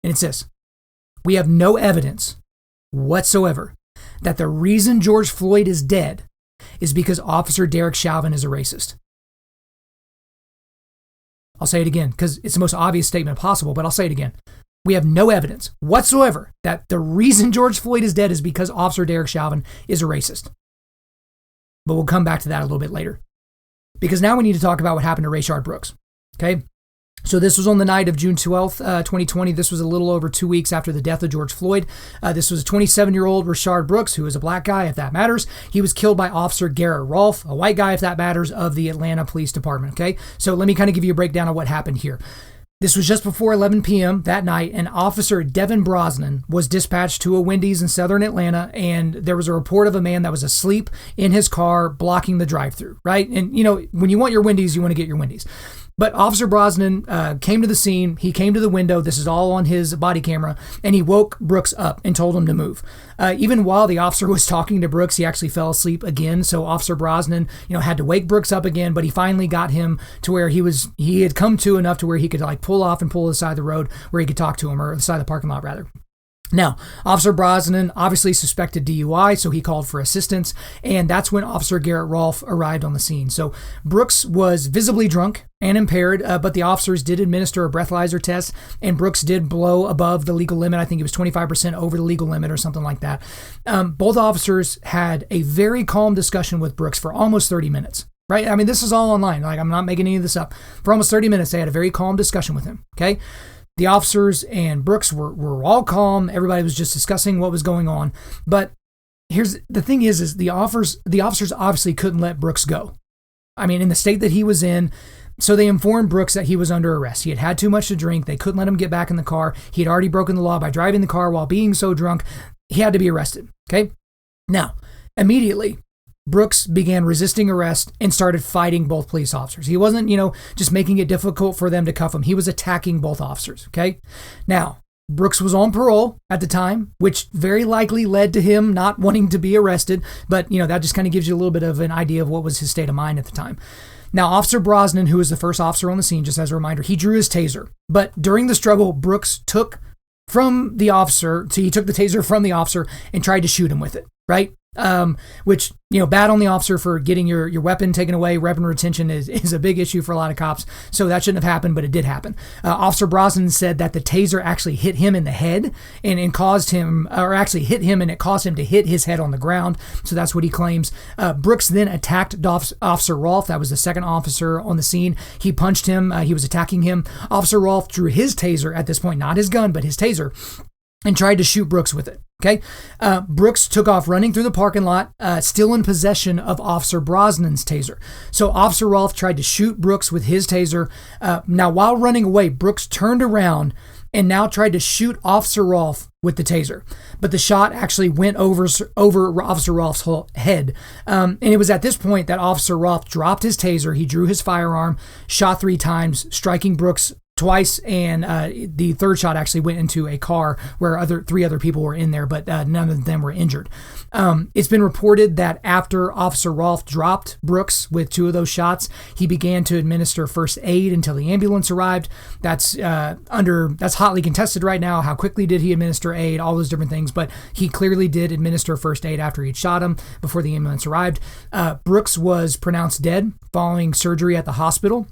And it's this. We have no evidence whatsoever that the reason George Floyd is dead is because Officer Derek Chauvin is a racist. I'll say it again because it's the most obvious statement possible, but I'll say it again. We have no evidence whatsoever that the reason George Floyd is dead is because Officer Derek Chauvin is a racist. But we'll come back to that a little bit later. Because now we need to talk about what happened to Rayshard Brooks. Okay? So this was on the night of June 12th, 2020. This was a little over 2 weeks after the death of George Floyd. This was a 27-year-old Rayshard Brooks, who is a black guy, if that matters. He was killed by Officer Garrett Rolfe, a white guy, if that matters, of the Atlanta Police Department. Okay, so let me kind of give you a breakdown of what happened here. This was just before 11 p.m. that night, and Officer Devin Brosnan was dispatched to a Wendy's in southern Atlanta, and there was a report of a man that was asleep in his car blocking the drive-thru, right? And, when you want your Wendy's, you want to get your Wendy's. But Officer Brosnan came to the scene. He came to the window. This is all on his body camera. And he woke Brooks up and told him to move. Even while the officer was talking to Brooks, he actually fell asleep again. So Officer Brosnan, had to wake Brooks up again. But he finally got him to where he had come to enough to where he could pull off and pull to the side of the road where he could talk to him, or the side of the parking lot rather. Now, Officer Brosnan obviously suspected DUI, so he called for assistance, and that's when Officer Garrett Rolfe arrived on the scene. So Brooks was visibly drunk and impaired, but the officers did administer a breathalyzer test, and Brooks did blow above the legal limit. I think it was 25% over the legal limit or something like that. Both officers had a very calm discussion with Brooks for almost 30 minutes. Right? I mean, this is all online. I'm not making any of this up. For almost 30 minutes, they had a very calm discussion with him. Okay? The officers and Brooks were all calm. Everybody was just discussing what was going on. But here's the thing is the officers obviously couldn't let Brooks go. I mean, in the state that he was in, So they informed Brooks that he was under arrest. He had had too much to drink. They couldn't let him get back in the car. He had already broken the law by driving the car while being so drunk. He had to be arrested. Okay. Now, immediately, Brooks began resisting arrest and started fighting both police officers. He wasn't, just making it difficult for them to cuff him. He was attacking both officers. Okay. Now, Brooks was on parole at the time, which very likely led to him not wanting to be arrested. But, that just kind of gives you a little bit of an idea of what was his state of mind at the time. Now, Officer Brosnan, who was the first officer on the scene, just as a reminder, he drew his taser. But during the struggle, Brooks took the taser from the officer and tried to shoot him with it, right? Which, bad on the officer for getting your weapon taken away. Weapon retention is a big issue for a lot of cops. So that shouldn't have happened, but it did happen. Officer Brosnan said that the taser actually hit him in the head and caused him, or actually hit him and it caused him to hit his head on the ground. So that's what he claims. Brooks then attacked Officer Rolfe. That was the second officer on the scene. He punched him. He was attacking him. Officer Rolfe drew his taser at this point, not his gun, but his taser, and tried to shoot Brooks with it. Okay. Brooks took off running through the parking lot, still in possession of Officer Brosnan's taser. So Officer Rolfe tried to shoot Brooks with his taser. Now, while running away, Brooks turned around and now tried to shoot Officer Rolfe with the taser. But the shot actually went over Officer Rolfe's whole head. And it was at this point that Officer Rolfe dropped his taser. He drew his firearm, shot 3 times, striking Brooks twice, and the third shot actually went into a car where 3 other people were in there, but none of them were injured. It's been reported that after Officer Rolfe dropped Brooks with 2 of those shots, he began to administer first aid until the ambulance arrived. That's hotly contested right now. How quickly did he administer aid? All those different things, but he clearly did administer first aid after he'd shot him before the ambulance arrived. Brooks was pronounced dead following surgery at the hospital.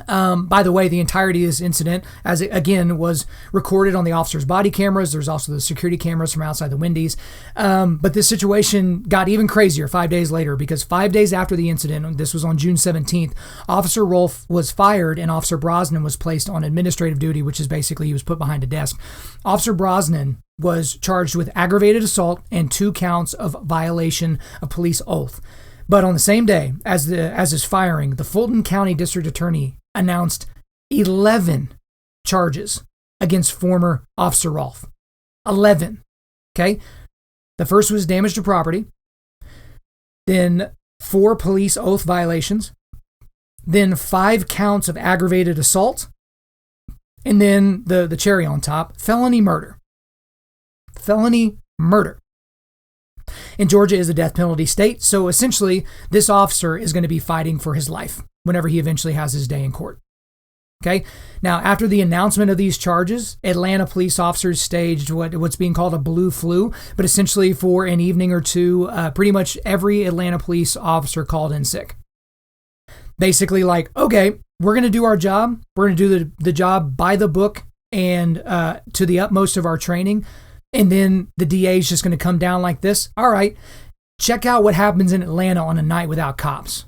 By the way, the entirety of this incident, as it again was recorded on the officer's body cameras. There's also the security cameras from outside the Wendy's. But this situation got even crazier 5 days later, because 5 days after the incident, this was on June 17th, Officer Rolfe was fired and Officer Brosnan was placed on administrative duty, which is basically he was put behind a desk. Officer Brosnan was charged with aggravated assault and 2 counts of violation of police oath. But on the same day as his firing, the Fulton County District Attorney announced 11 charges against former Officer Rolfe. 11. Okay? The first was damage to property. Then 4 police oath violations. Then 5 counts of aggravated assault. And then the cherry on top, felony murder. Felony murder. And Georgia is a death penalty state, so essentially this officer is going to be fighting for his life whenever he eventually has his day in court. Okay. Now, after the announcement of these charges, Atlanta police officers staged what's being called a blue flu, but essentially for an evening or two, pretty much every Atlanta police officer called in sick. Basically like, okay, we're going to do our job. We're going to do the job by the book and to the utmost of our training. And then the DA is just going to come down like this. All right, check out what happens in Atlanta on a night without cops.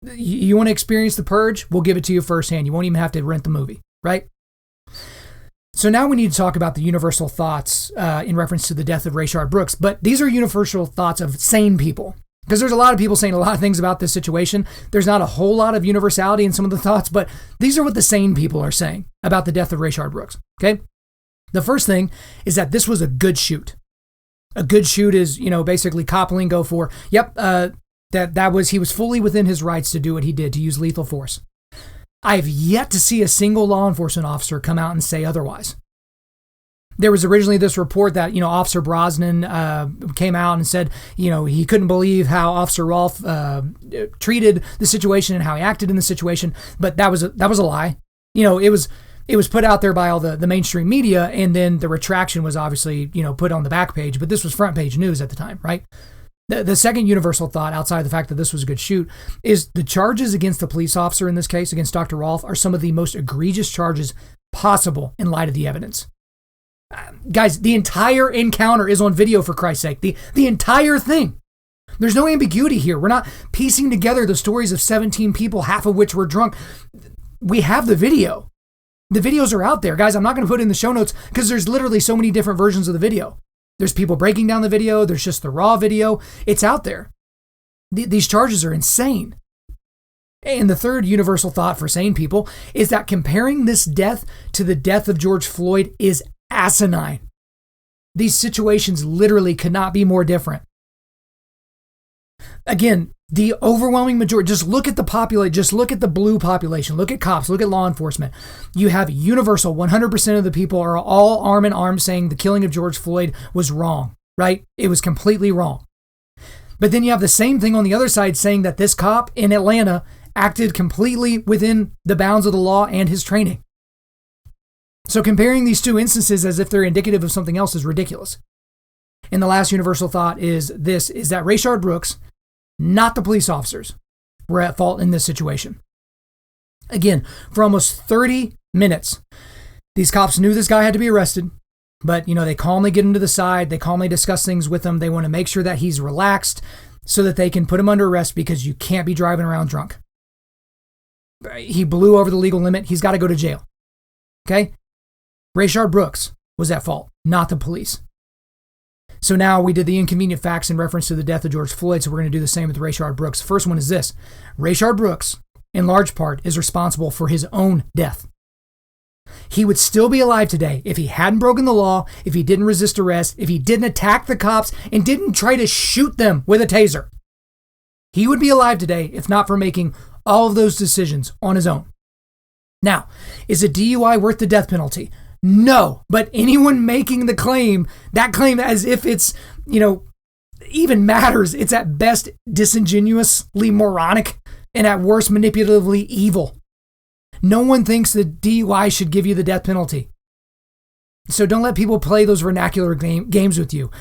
You want to experience the purge? We'll give it to you firsthand. You won't even have to rent the movie, right? So now we need to talk about the universal thoughts in reference to the death of Rayshard Brooks. But these are universal thoughts of sane people. Because there's a lot of people saying a lot of things about this situation. There's not a whole lot of universality in some of the thoughts, but these are what the sane people are saying about the death of Rayshard Brooks, okay? The first thing is that this was a good shoot. A good shoot is, basically cop lingo for, yep, he was fully within his rights to do what he did, to use lethal force. I've yet to see a single law enforcement officer come out and say otherwise. There was originally this report that, Officer Brosnan came out and said, he couldn't believe how Officer Rolfe treated the situation and how he acted in the situation, but that was a lie. It was put out there by all the mainstream media, and then the retraction was obviously, put on the back page, but this was front page news at the time, right? The second universal thought, outside of the fact that this was a good shoot, is the charges against the police officer in this case, against Dr. Rolfe, are some of the most egregious charges possible in light of the evidence. Guys, the entire encounter is on video, for Christ's sake. The entire thing. There's no ambiguity here. We're not piecing together the stories of 17 people, half of which were drunk. We have the video. The videos are out there. Guys, I'm not going to put it in the show notes because there's literally so many different versions of the video. There's people breaking down the video. There's just the raw video. It's out there. These charges are insane. And the third universal thought for sane people is that comparing this death to the death of George Floyd is asinine. These situations literally could not be more different. Again, the overwhelming majority, just look at the population, just look at the blue population, look at cops, look at law enforcement. You have universal, 100% of the people are all arm in arm saying the killing of George Floyd was wrong, right? It was completely wrong. But then you have the same thing on the other side saying that this cop in Atlanta acted completely within the bounds of the law and his training. So comparing these two instances as if they're indicative of something else is ridiculous. And the last universal thought is this, is that Rayshard Brooks, not the police officers, were at fault in this situation. Again, for almost 30 minutes, these cops knew this guy had to be arrested, but they calmly get him to the side, they calmly discuss things with him, they want to make sure that he's relaxed so that they can put him under arrest because you can't be driving around drunk. He blew over the legal limit, he's got to go to jail. Okay? Rayshard Brooks was at fault, not the police. So now we did the inconvenient facts in reference to the death of George Floyd, so we're going to do the same with Rayshard Brooks. The first one is this. Rayshard Brooks, in large part, is responsible for his own death. He would still be alive today if he hadn't broken the law, if he didn't resist arrest, if he didn't attack the cops, and didn't try to shoot them with a taser. He would be alive today if not for making all of those decisions on his own. Now, is a DUI worth the death penalty? No, but anyone making the claim, that claim as if it's, even matters, it's at best disingenuously moronic and at worst manipulatively evil. No one thinks the DUI should give you the death penalty. So don't let people play those vernacular games with you.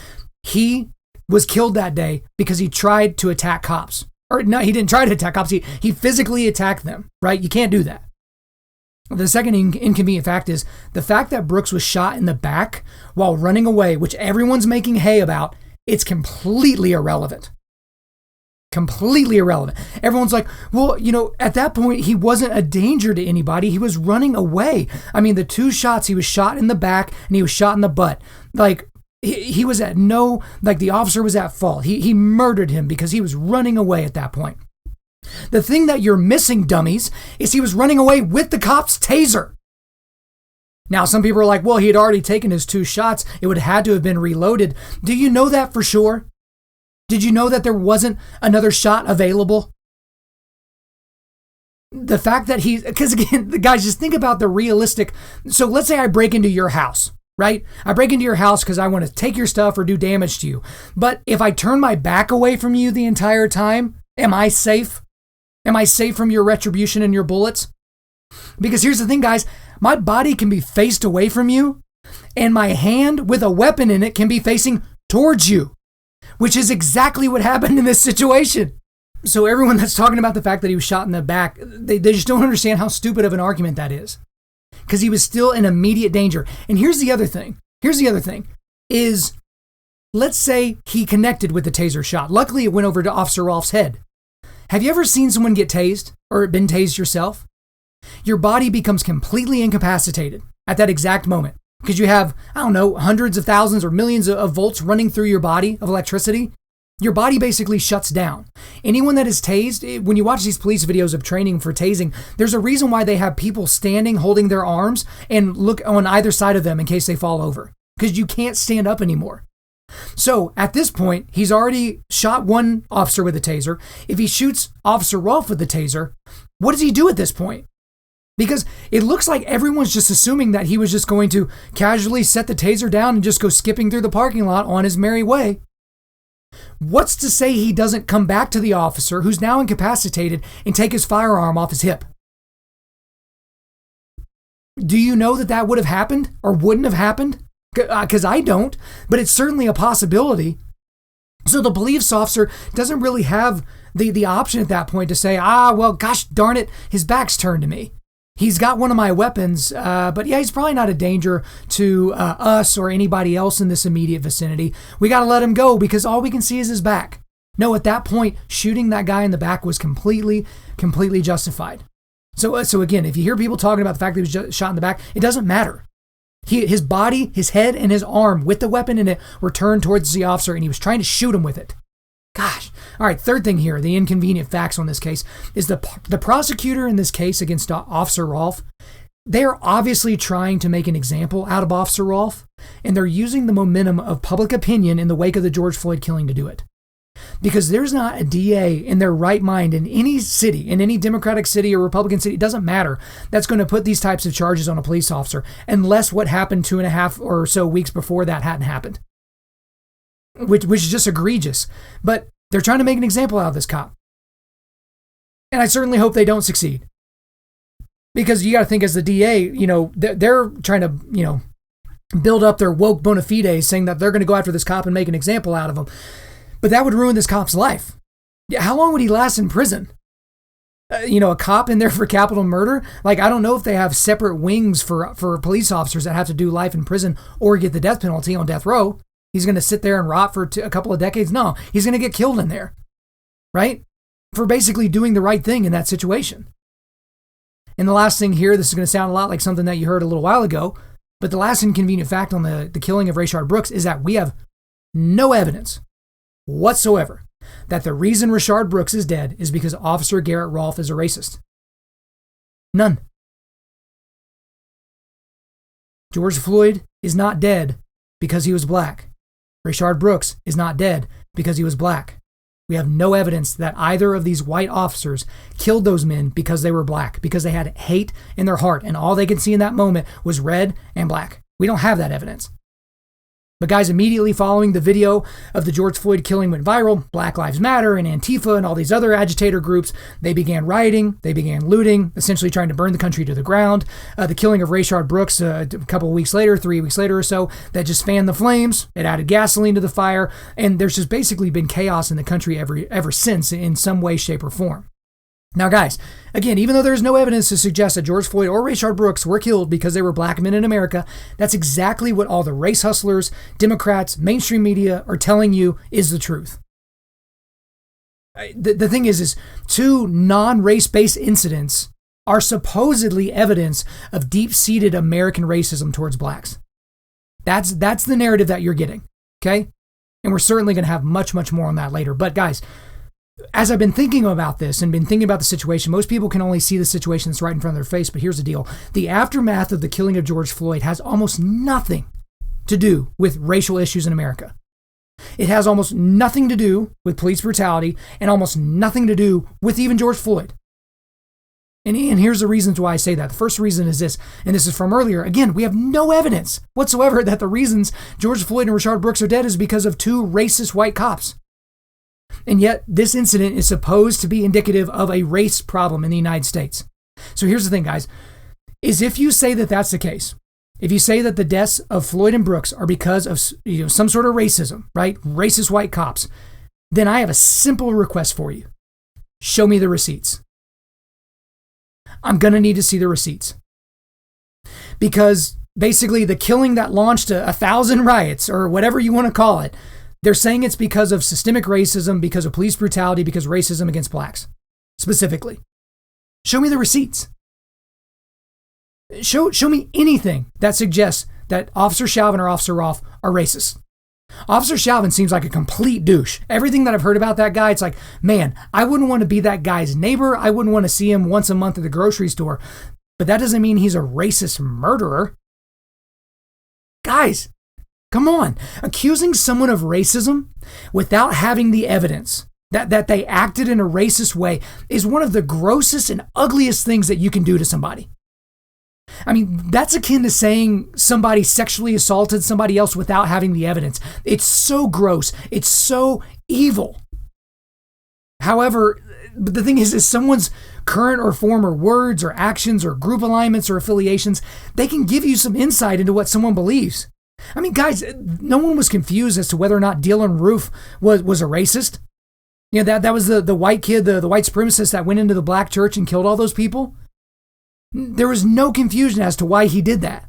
He was killed that day because he tried to attack cops. Or no, he didn't try to attack cops. He physically attacked them, right? You can't do that. The second inconvenient fact is the fact that Brooks was shot in the back while running away, which everyone's making hay about, it's completely irrelevant. Completely irrelevant. Everyone's like, well, at that point, he wasn't a danger to anybody. He was running away. I mean, the two shots, he was shot in the back and he was shot in the butt. Like, he was the officer was at fault. He murdered him because he was running away at that point. The thing that you're missing, dummies, is he was running away with the cop's taser. Now, some people are like, well, he had already taken his two shots. It would have had to have been reloaded. Do you know that for sure? Did you know that there wasn't another shot available? The fact that because again, guys, just think about the realistic. So let's say I break into your house, right? I break into your house because I want to take your stuff or do damage to you. But if I turn my back away from you the entire time, am I safe? Am I safe from your retribution and your bullets? Because here's the thing, guys. My body can be faced away from you, and my hand with a weapon in it can be facing towards you, which is exactly what happened in this situation. So everyone that's talking about the fact that he was shot in the back, they just don't understand how stupid of an argument that is. Because he was still in immediate danger. And here's the other thing. Is let's say he connected with the taser shot. Luckily, it went over to Officer Rolfe's head. Have you ever seen someone get tased or been tased yourself? Your body becomes completely incapacitated at that exact moment because you have, hundreds of thousands or millions of volts running through your body of electricity. Your body basically shuts down. Anyone that is tased, when you watch these police videos of training for tasing, there's a reason why they have people standing holding their arms and look on either side of them in case they fall over because you can't stand up anymore. So at this point, he's already shot one officer with a taser. If he shoots Officer Rolfe with the taser, what does he do at this point? Because it looks like everyone's just assuming that he was just going to casually set the taser down and just go skipping through the parking lot on his merry way. What's to say he doesn't come back to the officer who's now incapacitated and take his firearm off his hip? Do you know that would have happened or wouldn't have happened? Because I don't, but it's certainly a possibility. So the police officer doesn't really have the option at that point to say, well, gosh darn it, his back's turned to me. He's got one of my weapons, but yeah, he's probably not a danger to us or anybody else in this immediate vicinity. We got to let him go because all we can see is his back. No, at that point, shooting that guy in the back was completely justified. So again, if you hear people talking about the fact that he was shot in the back, it doesn't matter. His body, his head, and his arm with the weapon in it were turned towards the officer, and he was trying to shoot him with it. Gosh. All right, third thing here, the inconvenient facts on this case is the prosecutor in this case against Officer Rolfe, they're obviously trying to make an example out of Officer Rolfe, and they're using the momentum of public opinion in the wake of the George Floyd killing to do it. Because there's not a DA in their right mind in any city, in any Democratic city or Republican city, it doesn't matter, that's going to put these types of charges on a police officer, unless what happened 2.5 or so weeks before that hadn't happened. Which is just egregious. But they're trying to make an example out of this cop. And I certainly hope they don't succeed. Because you got to think as the DA, they're trying to, build up their woke bona fides, saying that they're going to go after this cop and make an example out of him. But that would ruin this cop's life. How long would he last in prison? A cop in there for capital murder? Like, I don't know if they have separate wings for police officers that have to do life in prison or get the death penalty on death row. He's going to sit there and rot for a couple of decades? No, he's going to get killed in there, right? For basically doing the right thing in that situation. And the last thing here, this is going to sound a lot like something that you heard a little while ago, but the last inconvenient fact on the killing of Rayshard Brooks is that we have no evidence whatsoever that the reason Rayshard Brooks is dead is because Officer Garrett Rolfe is a racist. None. George Floyd is not dead because he was black. Rayshard Brooks is not dead because he was black. We have no evidence that either of these white officers killed those men because they were black, because they had hate in their heart, and all they could see in that moment was red and black. We don't have that evidence. But guys, immediately following the video of the George Floyd killing went viral, Black Lives Matter and Antifa and all these other agitator groups, they began rioting, they began looting, essentially trying to burn the country to the ground. The killing of Rayshard Brooks a couple of weeks later, 3 weeks later or so, that just fanned the flames. It added gasoline to the fire, and there's just basically been chaos in the country ever since in some way, shape, or form. Now, guys, again, even though there's no evidence to suggest that George Floyd or Rayshard Brooks were killed because they were black men in America, that's exactly what all the race hustlers, Democrats, mainstream media are telling you is the truth. The thing is two non-race-based incidents are supposedly evidence of deep-seated American racism towards blacks. That's the narrative that you're getting, okay? And we're certainly going to have much, much more on that later. But guys, as I've been thinking about this and been thinking about the situation, most people can only see the situation that's right in front of their face, but here's the deal. The aftermath of the killing of George Floyd has almost nothing to do with racial issues in America. It has almost nothing to do with police brutality and almost nothing to do with even George Floyd. And here's the reasons why I say that. The first reason is this, and this is from earlier. Again, we have no evidence whatsoever that the reasons George Floyd and Rayshard Brooks are dead is because of two racist white cops. And yet, this incident is supposed to be indicative of a race problem in the United States. So here's the thing, guys, is if you say that that's the case, if you say that the deaths of Floyd and Brooks are because of some sort of racism, right, racist white cops, then I have a simple request for you. Show me the receipts. I'm going to need to see the receipts. Because basically the killing that launched 1,000 riots, or whatever you want to call it, they're saying it's because of systemic racism, because of police brutality, because of racism against blacks, specifically. Show me the receipts. Show me anything that suggests that Officer Chauvin or Officer Rolfe are racist. Officer Chauvin seems like a complete douche. Everything that I've heard about that guy, it's like, man, I wouldn't want to be that guy's neighbor. I wouldn't want to see him once a month at the grocery store. But that doesn't mean he's a racist murderer. Guys, come on. Accusing someone of racism without having the evidence that they acted in a racist way is one of the grossest and ugliest things that you can do to somebody. I mean, that's akin to saying somebody sexually assaulted somebody else without having the evidence. It's so gross. It's so evil. However, the thing is someone's current or former words or actions or group alignments or affiliations, they can give you some insight into what someone believes. I mean, guys, no one was confused as to whether or not Dylan Roof was a racist. You know, that was the white kid, the white supremacist that went into the black church and killed all those people. There was no confusion as to why he did that.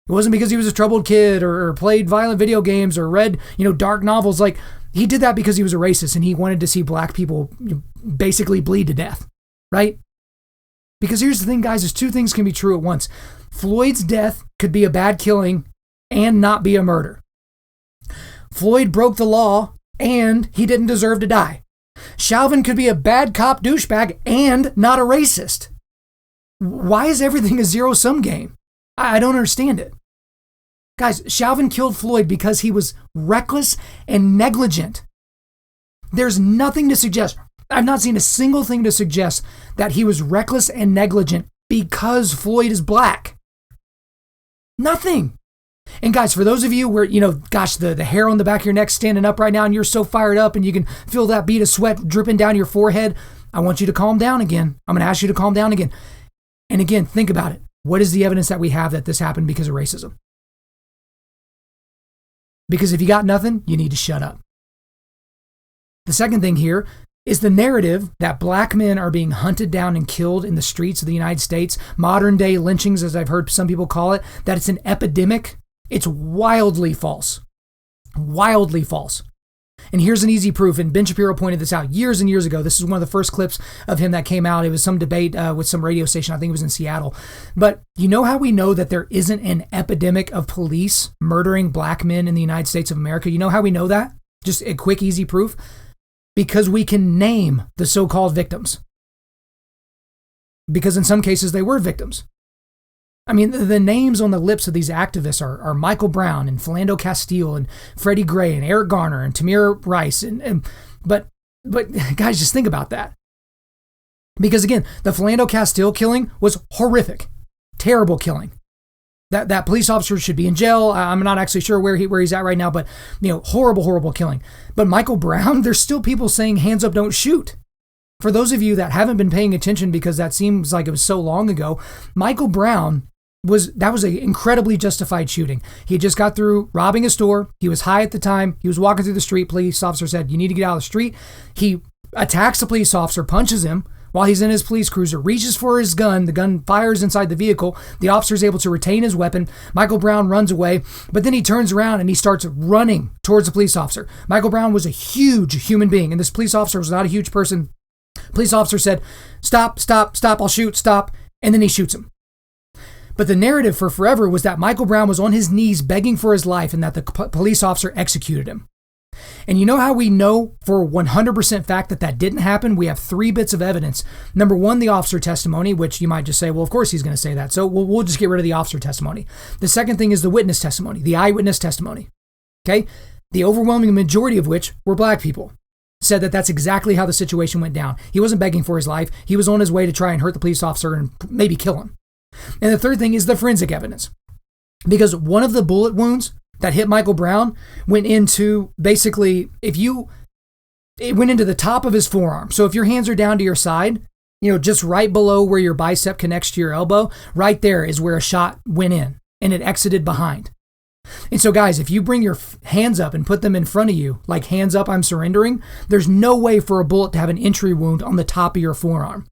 It wasn't because he was a troubled kid or played violent video games or read, dark novels. Like, he did that because he was a racist and he wanted to see black people basically bleed to death, right? Because here's the thing, guys, is two things can be true at once. Floyd's death could be a bad killing and not be a murder. Floyd broke the law and he didn't deserve to die. Chauvin could be a bad cop douchebag and not a racist. Why is everything a zero-sum game? I don't understand it. Guys, Chauvin killed Floyd because he was reckless and negligent. There's nothing to suggest, I've not seen a single thing to suggest that he was reckless and negligent because Floyd is black. Nothing. And guys, for those of you where, the hair on the back of your neck standing up right now and you're so fired up and you can feel that bead of sweat dripping down your forehead, I want you to calm down again. I'm going to ask you to calm down again. And again, think about it. What is the evidence that we have that this happened because of racism? Because if you got nothing, you need to shut up. The second thing here is the narrative that black men are being hunted down and killed in the streets of the United States, modern day lynchings, as I've heard some people call it, that it's an epidemic. It's wildly false. Wildly false. And here's an easy proof, and Ben Shapiro pointed this out years and years ago. This is one of the first clips of him that came out. It was some debate with some radio station. I think it was in Seattle. But you know how we know that there isn't an epidemic of police murdering black men in the United States of America? You know how we know that? Just a quick, easy proof. Because we can name the so-called victims. Because in some cases they were victims. I mean, the names on the lips of these activists are Michael Brown and Philando Castile and Freddie Gray and Eric Garner and Tamir Rice. But guys, just think about that. Because again, the Philando Castile killing was horrific. Terrible killing. That police officer should be in jail. I'm not actually sure where he's at right now, but horrible killing. But Michael Brown, there's still people saying hands up, don't shoot. For those of you that haven't been paying attention because that seems like it was so long ago, Michael Brown was an incredibly justified shooting. He just got through robbing a store. He was high at the time. He was walking through the street. Police officer said, "You need to get out of the street." He attacks the police officer, punches him. While he's in his police cruiser, reaches for his gun. The gun fires inside the vehicle. The officer is able to retain his weapon. Michael Brown runs away, but then he turns around and he starts running towards the police officer. Michael Brown was a huge human being, and this police officer was not a huge person. Police officer said, "Stop, I'll shoot, stop." And then he shoots him. But the narrative for forever was that Michael Brown was on his knees begging for his life and that the police officer executed him. And you know how we know for 100% fact that didn't happen? We have 3 bits of evidence. Number 1, the officer testimony, which you might just say, well, of course he's going to say that. So we'll just get rid of the officer testimony. The second thing is the witness testimony, the eyewitness testimony. Okay? The overwhelming majority of which were black people. Said that that's exactly how the situation went down. He wasn't begging for his life. He was on his way to try and hurt the police officer and maybe kill him. And the third thing is the forensic evidence. Because one of the bullet wounds that hit Michael Brown went into basically, it went into the top of his forearm. So if your hands are down to your side, just right below where your bicep connects to your elbow, right there is where a shot went in and it exited behind. And so guys, if you bring your hands up and put them in front of you, like hands up, I'm surrendering, there's no way for a bullet to have an entry wound on the top of your forearm.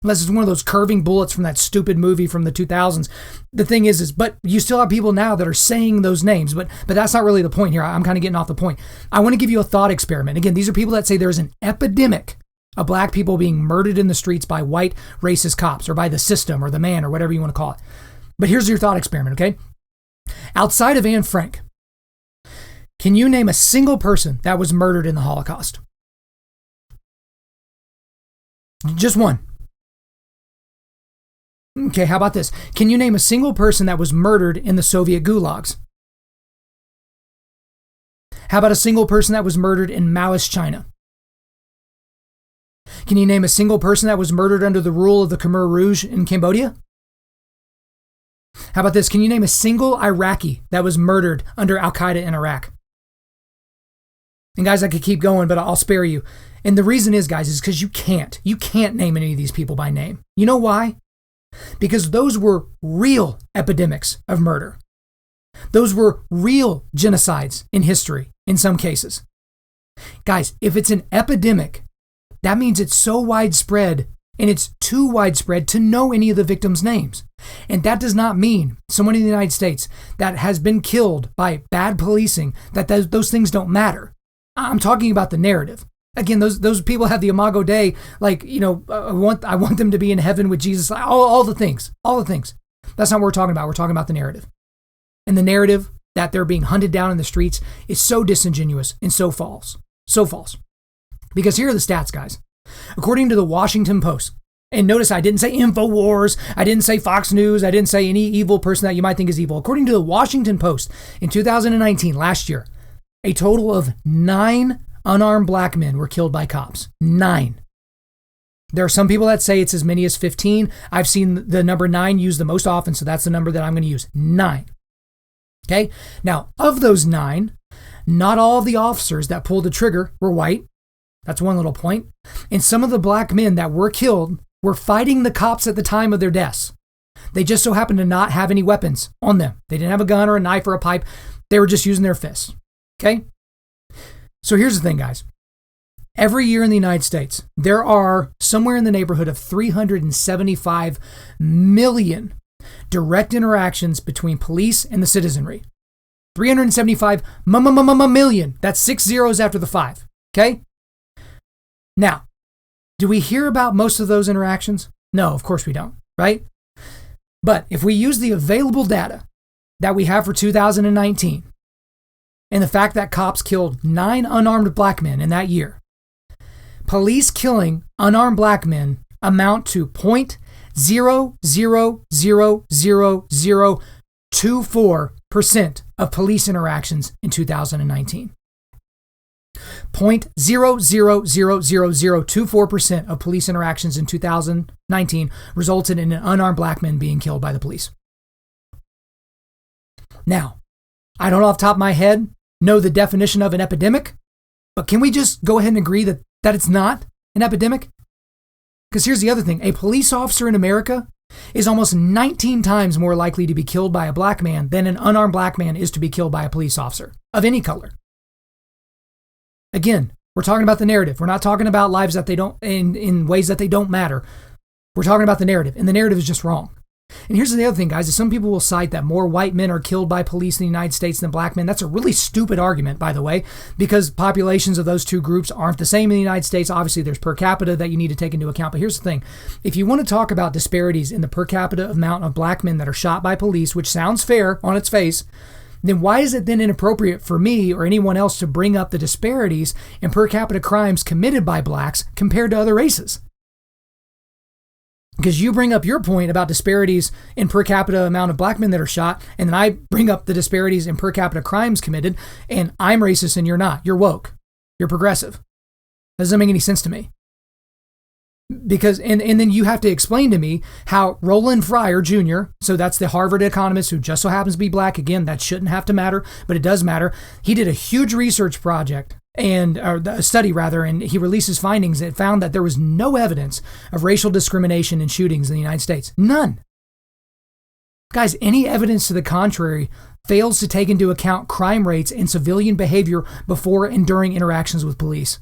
Unless it's one of those curving bullets from that stupid movie from the 2000s. The thing is, but you still have people now that are saying those names, but that's not really the point here. I'm kind of getting off the point. I want to give you a thought experiment. Again, these are people that say there's an epidemic of black people being murdered in the streets by white racist cops or by the system or the man or whatever you want to call it. But here's your thought experiment, okay? Outside of Anne Frank, can you name a single person that was murdered in the Holocaust? Just one. Okay, how about this? Can you name a single person that was murdered in the Soviet gulags? How about a single person that was murdered in Maoist China? Can you name a single person that was murdered under the rule of the Khmer Rouge in Cambodia? How about this? Can you name a single Iraqi that was murdered under Al-Qaeda in Iraq? And guys, I could keep going, but I'll spare you. And the reason is, guys, is because you can't name any of these people by name. You know why? Because those were real epidemics of murder. Those were real genocides in history, in some cases. Guys, if it's an epidemic, that means it's so widespread and it's too widespread to know any of the victims' names. And that does not mean someone in the United States that has been killed by bad policing, that those things don't matter. I'm talking about the narrative. Again, those people have the Imago Dei, like, I want them to be in heaven with Jesus, all the things. That's not what we're talking about. We're talking about the narrative. And the narrative that they're being hunted down in the streets is so disingenuous and so false. So false. Because here are the stats, guys. According to the Washington Post, and notice I didn't say InfoWars, I didn't say Fox News, I didn't say any evil person that you might think is evil. According to the Washington Post, in 2019, last year, a total of 9 unarmed black men were killed by cops. 9. There are some people that say it's as many as 15. I've seen the number 9 used the most often, so that's the number that I'm going to use. 9. Okay? Now, of those 9, not all of the officers that pulled the trigger were white. That's one little point. And some of the black men that were killed were fighting the cops at the time of their deaths. They just so happened to not have any weapons on them. They didn't have a gun or a knife or a pipe. They were just using their fists. Okay? So here's the thing, guys. Every year in the United States, there are somewhere in the neighborhood of 375 million direct interactions between police and the citizenry. 375 million. That's 6 zeros after the 5. Okay? Now, do we hear about most of those interactions? No, of course we don't, right? But if we use the available data that we have for 2019 and the fact that cops killed 9 unarmed black men in that year, police killing unarmed black men amount to 0.000024% of police interactions in 2019. 0.000024% of police interactions in 2019 resulted in an unarmed black man being killed by the police. Now, I don't off the top of my head know the definition of an epidemic, but can we just go ahead and agree that it's not an epidemic? Because here's the other thing. A police officer in America is almost 19 times more likely to be killed by a black man than an unarmed black man is to be killed by a police officer of any color. Again, we're talking about the narrative. We're not talking about lives that they don't, in ways that they don't matter. We're talking about the narrative, and the narrative is just wrong. And here's the other thing, guys, is some people will cite that more white men are killed by police in the United States than black men. That's a really stupid argument, by the way, because populations of those two groups aren't the same in the United States. Obviously, there's per capita that you need to take into account. But here's the thing. If you want to talk about disparities in the per capita amount of black men that are shot by police, which sounds fair on its face, then why is it then inappropriate for me or anyone else to bring up the disparities in per capita crimes committed by blacks compared to other races? Because you bring up your point about disparities in per capita amount of black men that are shot, and then I bring up the disparities in per capita crimes committed, and I'm racist and you're not. You're woke. You're progressive. That doesn't make any sense to me. Because and then you have to explain to me how Roland Fryer Jr., so that's the Harvard economist who just so happens to be black. Again, that shouldn't have to matter, but it does matter. He did a huge research project or a study rather, and he released his findings that found that there was no evidence of racial discrimination in shootings in the United States. None. Guys, any evidence to the contrary fails to take into account crime rates and civilian behavior before and during interactions with police.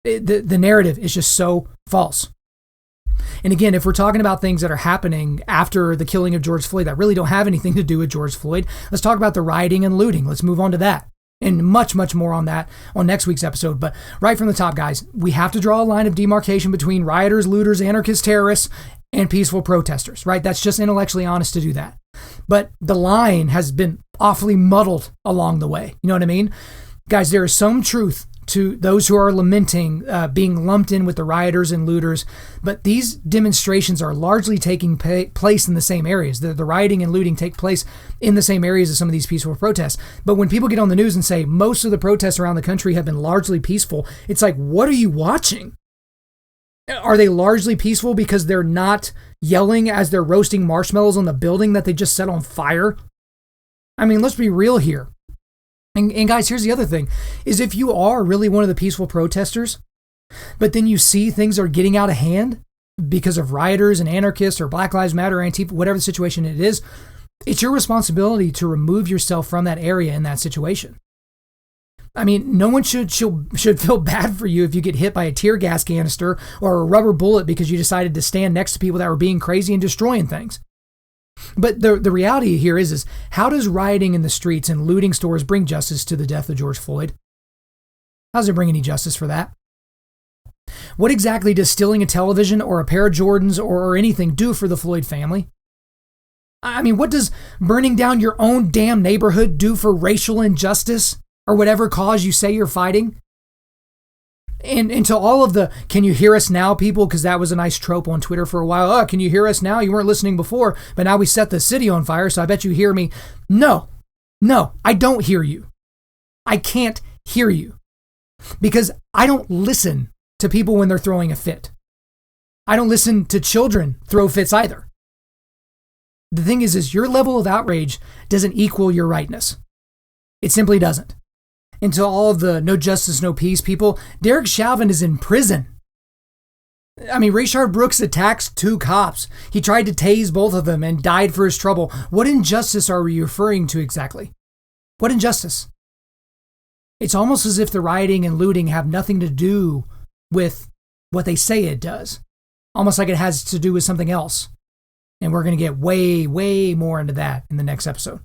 The narrative is just so false. And again, if we're talking about things that are happening after the killing of George Floyd that really don't have anything to do with George Floyd, let's talk about the rioting and looting. Let's move on to that. And much, much more on that on next week's episode. But right from the top, guys, we have to draw a line of demarcation between rioters, looters, anarchists, terrorists, and peaceful protesters, right? That's just intellectually honest to do that. But the line has been awfully muddled along the way. You know what I mean? Guys, there is some truth to those who are lamenting being lumped in with the rioters and looters, but these demonstrations are largely taking place in the same areas. The rioting and looting take place in the same areas as some of these peaceful protests. But when people get on the news and say most of the protests around the country have been largely peaceful, it's like, what are you watching? Are they largely peaceful because they're not yelling as they're roasting marshmallows on the building that they just set on fire? I mean, let's be real here. And guys, here's the other thing, is if you are really one of the peaceful protesters, but then you see things are getting out of hand because of rioters and anarchists or Black Lives Matter, Antifa, whatever the situation it is, it's your responsibility to remove yourself from that area in that situation. I mean, no one should feel bad for you if you get hit by a tear gas canister or a rubber bullet because you decided to stand next to people that were being crazy and destroying things. But the reality here is how does rioting in the streets and looting stores bring justice to the death of George Floyd? How does it bring any justice for that? What exactly does stealing a television or a pair of Jordans or anything do for the Floyd family? I mean, what does burning down your own damn neighborhood do for racial injustice or whatever cause you say you're fighting. And to all of the, can you hear us now, people? Because that was a nice trope on Twitter for a while. Oh, can you hear us now? You weren't listening before, but now we set the city on fire, so I bet you hear me. No, I don't hear you. I can't hear you because I don't listen to people when they're throwing a fit. I don't listen to children throw fits either. The thing is your level of outrage doesn't equal your rightness. It simply doesn't. And to all of the no justice, no peace people, Derek Chauvin is in prison. I mean, Rayshard Brooks attacked 2 cops. He tried to tase both of them and died for his trouble. What injustice are we referring to exactly? What injustice? It's almost as if the rioting and looting have nothing to do with what they say it does. Almost like it has to do with something else. And we're going to get way, way more into that in the next episode.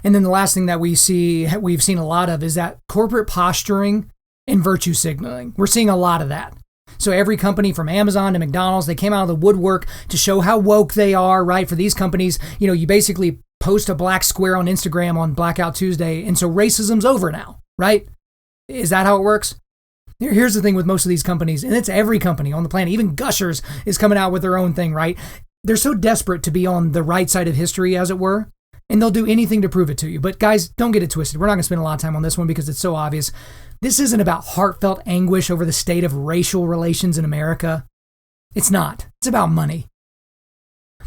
And then the last thing that we've seen a lot of is that corporate posturing and virtue signaling. We're seeing a lot of that. So every company from Amazon to McDonald's, they came out of the woodwork to show how woke they are, right? For these companies, you basically post a black square on Instagram on Blackout Tuesday. And so racism's over now, right? Is that how it works? Here's the thing with most of these companies, and it's every company on the planet. Even Gushers is coming out with their own thing, right? They're so desperate to be on the right side of history, as it were. And they'll do anything to prove it to you. But guys, don't get it twisted. We're not going to spend a lot of time on this one because it's so obvious. This isn't about heartfelt anguish over the state of racial relations in America. It's not. It's about money.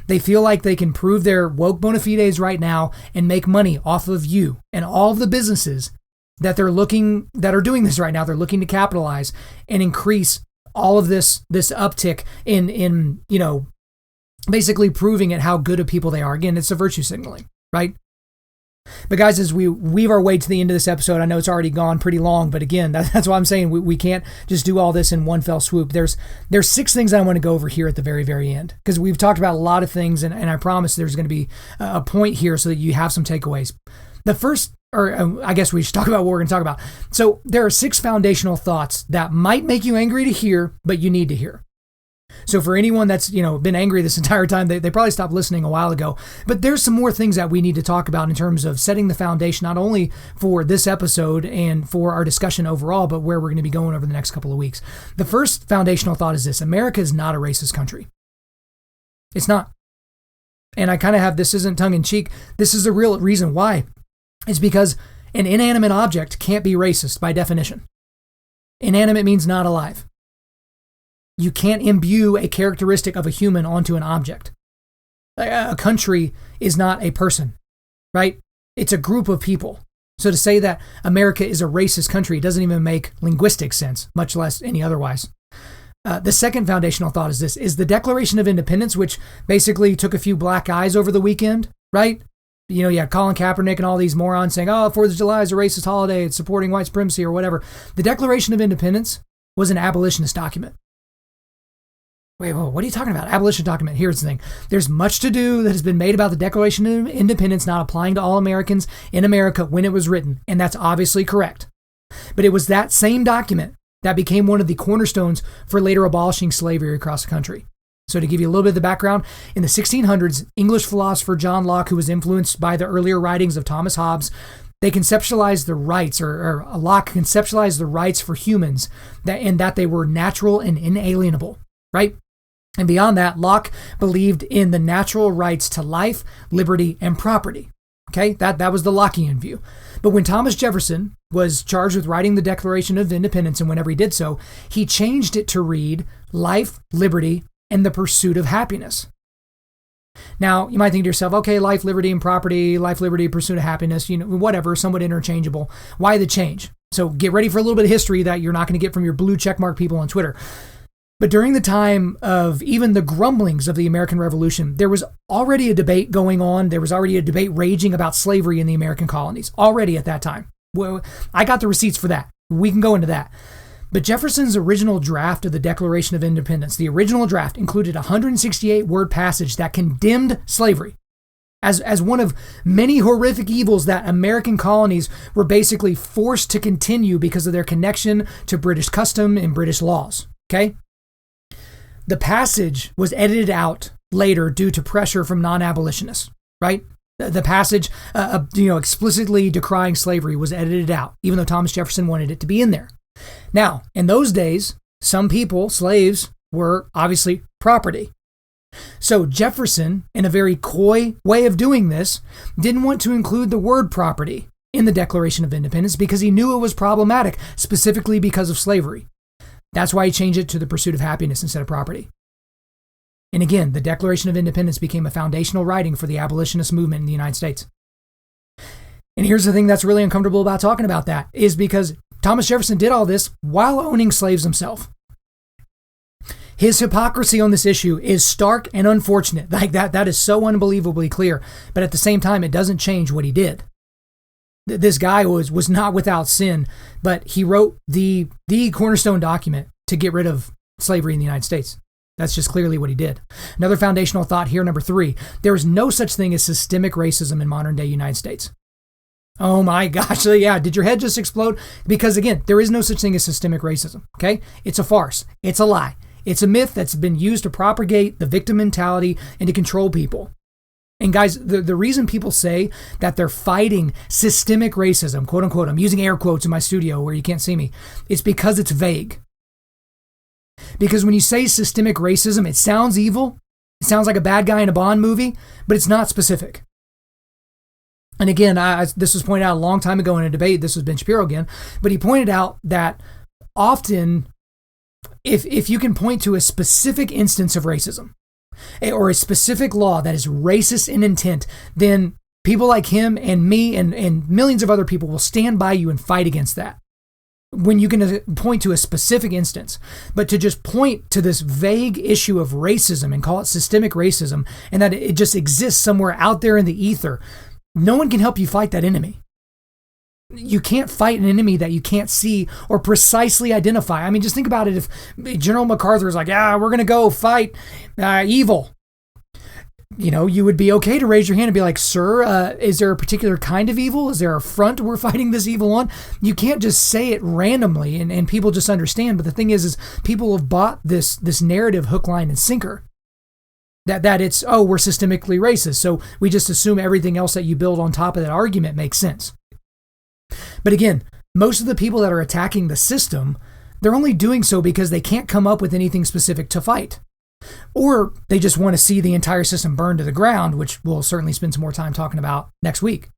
They feel like they can prove their woke bona fides right now and make money off of you and all of the businesses that are doing this right now. They're looking to capitalize and increase all of this uptick in basically proving it how good of people they are. Again, it's a virtue signaling. Right? But guys, as we weave our way to the end of this episode, I know it's already gone pretty long, but again, that's why I'm saying we can't just do all this in one fell swoop. There's 6 things I want to go over here at the very, very end, because we've talked about a lot of things, and I promise there's going to be a point here so that you have some takeaways. The first, or I guess we should talk about what we're going to talk about. So there are 6 foundational thoughts that might make you angry to hear, but you need to hear. So for anyone that's, been angry this entire time, they probably stopped listening a while ago. But there's some more things that we need to talk about in terms of setting the foundation, not only for this episode and for our discussion overall, but where we're going to be going over the next couple of weeks. The first foundational thought is this: America is not a racist country. It's not. And I kind of have, this isn't tongue in cheek. This is the real reason why. It's because an inanimate object can't be racist by definition. Inanimate means not alive. You can't imbue a characteristic of a human onto an object. A country is not a person, right? It's a group of people. So to say that America is a racist country doesn't even make linguistic sense, much less any otherwise. The second foundational thought is this: is the Declaration of Independence, which basically took a few black eyes over the weekend, right? You had Colin Kaepernick and all these morons saying, 4th of July is a racist holiday, it's supporting white supremacy or whatever. The Declaration of Independence was an abolitionist document. Wait, what are you talking about? Abolition document. Here's the thing. There's much to do that has been made about the Declaration of Independence not applying to all Americans in America when it was written, and that's obviously correct. But it was that same document that became one of the cornerstones for later abolishing slavery across the country. So to give you a little bit of the background, in the 1600s, English philosopher John Locke, who was influenced by the earlier writings of Thomas Hobbes, they conceptualized the rights, or Locke conceptualized the rights for humans, that they were natural and inalienable, right? And beyond that, Locke believed in the natural rights to life, liberty, and property. Okay, that was the Lockean view. But when Thomas Jefferson was charged with writing the Declaration of Independence, and whenever he did so, he changed it to read life, liberty, and the pursuit of happiness. Now, you might think to yourself, okay, life, liberty, and property, life, liberty, pursuit of happiness, whatever, somewhat interchangeable. Why the change? So get ready for a little bit of history that you're not going to get from your blue checkmark people on Twitter. But during the time of even the grumblings of the American Revolution, there was already a debate going on. There was already a debate raging about slavery in the American colonies already at that time. Well, I got the receipts for that. We can go into that. But Jefferson's original draft of the Declaration of Independence, the original draft, included a 168-word passage that condemned slavery as one of many horrific evils that American colonies were basically forced to continue because of their connection to British custom and British laws. Okay? The passage was edited out later due to pressure from non-abolitionists, right? The passage, explicitly decrying slavery was edited out, even though Thomas Jefferson wanted it to be in there. Now, in those days, some people, slaves, were obviously property. So Jefferson, in a very coy way of doing this, didn't want to include the word property in the Declaration of Independence because he knew it was problematic, specifically because of slavery. That's why he changed it to the pursuit of happiness instead of property. And again, the Declaration of Independence became a foundational writing for the abolitionist movement in the United States. And here's the thing that's really uncomfortable about talking about that, is because Thomas Jefferson did all this while owning slaves himself. His hypocrisy on this issue is stark and unfortunate. Like that is so unbelievably clear. But at the same time, it doesn't change what he did. This guy was not without sin, but he wrote the cornerstone document to get rid of slavery in the United States. That's just clearly what he did. Another foundational thought here, number 3. There is no such thing as systemic racism in modern day United States. Oh my gosh. Yeah. Did your head just explode? Because again, there is no such thing as systemic racism. Okay. It's a farce. It's a lie. It's a myth that's been used to propagate the victim mentality and to control people. And guys, the reason people say that they're fighting systemic racism, quote unquote, I'm using air quotes in my studio where you can't see me, it's because it's vague. Because when you say systemic racism, it sounds evil. It sounds like a bad guy in a Bond movie, but it's not specific. And again, this was pointed out a long time ago in a debate. This was Ben Shapiro again, but he pointed out that often if you can point to a specific instance of racism or a specific law that is racist in intent, then people like him and me and millions of other people will stand by you and fight against that. When you can point to a specific instance, but to just point to this vague issue of racism and call it systemic racism and that it just exists somewhere out there in the ether, no one can help you fight that enemy. You can't fight an enemy that you can't see or precisely identify. I mean, just think about it. If General MacArthur is like, we're going to go fight evil, you would be okay to raise your hand and be like, sir, is there a particular kind of evil? Is there a front we're fighting this evil on? You can't just say it randomly and people just understand. But the thing is people have bought this narrative hook, line, and sinker. That it's, we're systemically racist. So we just assume everything else that you build on top of that argument makes sense. But again, most of the people that are attacking the system, they're only doing so because they can't come up with anything specific to fight. Or they just want to see the entire system burn to the ground, which we'll certainly spend some more time talking about next week.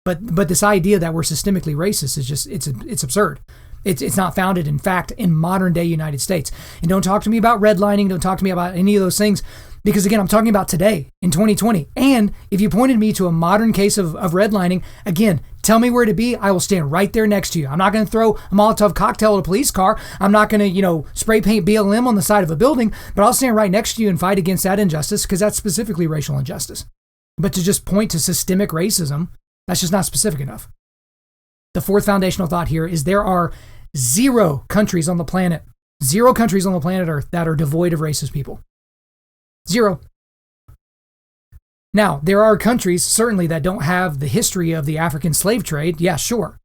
But this idea that we're systemically racist is just, it's absurd. It's not founded in fact in modern day United States. And don't talk to me about redlining. Don't talk to me about any of those things. Because again, I'm talking about today in 2020. And if you pointed me to a modern case of redlining, again, tell me where to be. I will stand right there next to you. I'm not going to throw a Molotov cocktail at a police car. I'm not going to, spray paint BLM on the side of a building, but I'll stand right next to you and fight against that injustice because that's specifically racial injustice. But to just point to systemic racism, that's just not specific enough. The fourth foundational thought here is there are 0 countries on the planet Earth that are devoid of racist people. 0. Now, there are countries certainly that don't have the history of the African slave trade. Yeah, sure.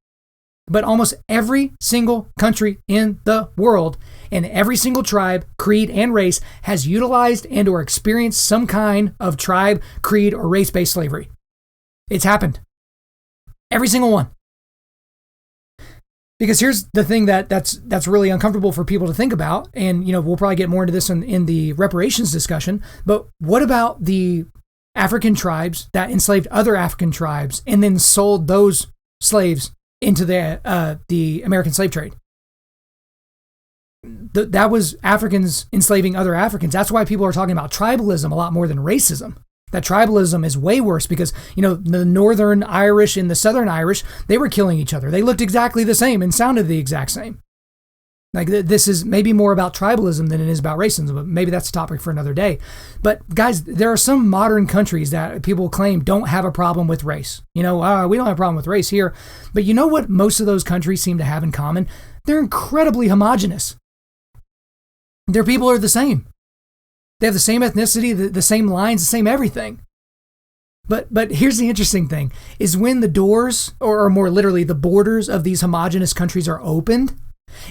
But almost every single country in the world and every single tribe, creed, and race has utilized and or experienced some kind of tribe, creed, or race-based slavery. It's happened. Every single one. Because here's the thing that's really uncomfortable for people to think about, and we'll probably get more into this in the reparations discussion, but what about the African tribes that enslaved other African tribes and then sold those slaves into the American slave trade? That was Africans enslaving other Africans. That's why people are talking about tribalism a lot more than racism. That tribalism is way worse because, the Northern Irish and the Southern Irish, they were killing each other. They looked exactly the same and sounded the exact same. Like this is maybe more about tribalism than it is about racism, but maybe that's a topic for another day. But guys, there are some modern countries that people claim don't have a problem with race. We don't have a problem with race here. But you know what most of those countries seem to have in common? They're incredibly homogenous. Their people are the same. They have the same ethnicity, the same lines, the same everything. But here's the interesting thing, is when the doors, or more literally the borders of these homogenous countries are opened,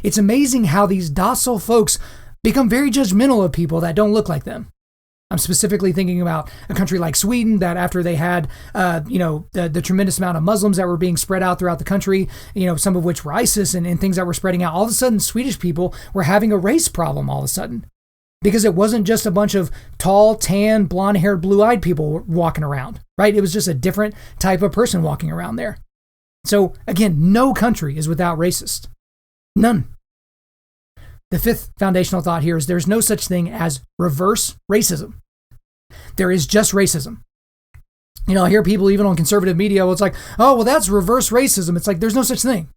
it's amazing how these docile folks become very judgmental of people that don't look like them. I'm specifically thinking about a country like Sweden that after they had, the tremendous amount of Muslims that were being spread out throughout the country, some of which were ISIS and things that were spreading out, all of a sudden Swedish people were having a race problem all of a sudden. Because it wasn't just a bunch of tall, tan, blonde-haired, blue-eyed people walking around, right? It was just a different type of person walking around there. So again, no country is without racists. None. The fifth foundational thought here is there's no such thing as reverse racism. There is just racism. I hear people even on conservative media, it's like, oh, well, that's reverse racism. It's like, there's no such thing.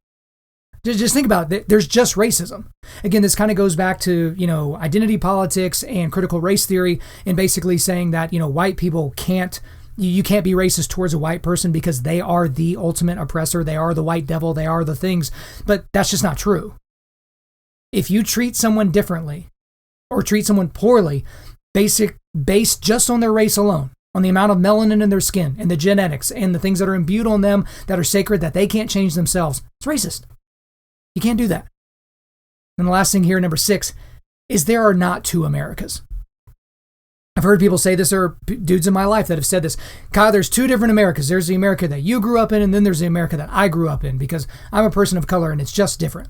Just think about it. There's just racism. Again, this kind of goes back to, identity politics and critical race theory, and basically saying that, white people you can't be racist towards a white person because they are the ultimate oppressor. They are the white devil. They are the things. But that's just not true. If you treat someone differently or treat someone poorly, based just on their race alone, on the amount of melanin in their skin and the genetics and the things that are imbued on them that are sacred that they can't change themselves, it's racist. You can't do that. And the last thing here, number 6, is there are not two Americas. I've heard people say this. There are dudes in my life that have said this. Kyle, there's two different Americas. There's the America that you grew up in, and then there's the America that I grew up in because I'm a person of color and it's just different.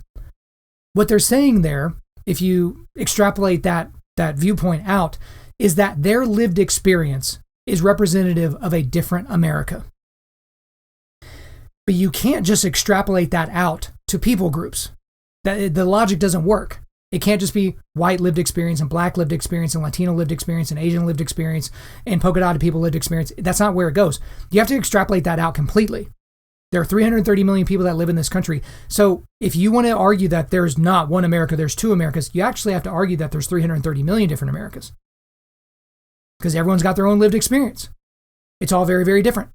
What they're saying there, if you extrapolate that viewpoint out, is that their lived experience is representative of a different America. But you can't just extrapolate that out to people groups. The logic doesn't work. It can't just be white lived experience and black lived experience and Latino lived experience and Asian lived experience and polka dotted people lived experience. That's not where it goes. You have to extrapolate that out completely. There are 330 million people that live in this country. So if you want to argue that there's not one America, there's two Americas, you actually have to argue that there's 330 million different Americas. Because everyone's got their own lived experience. It's all very, very different.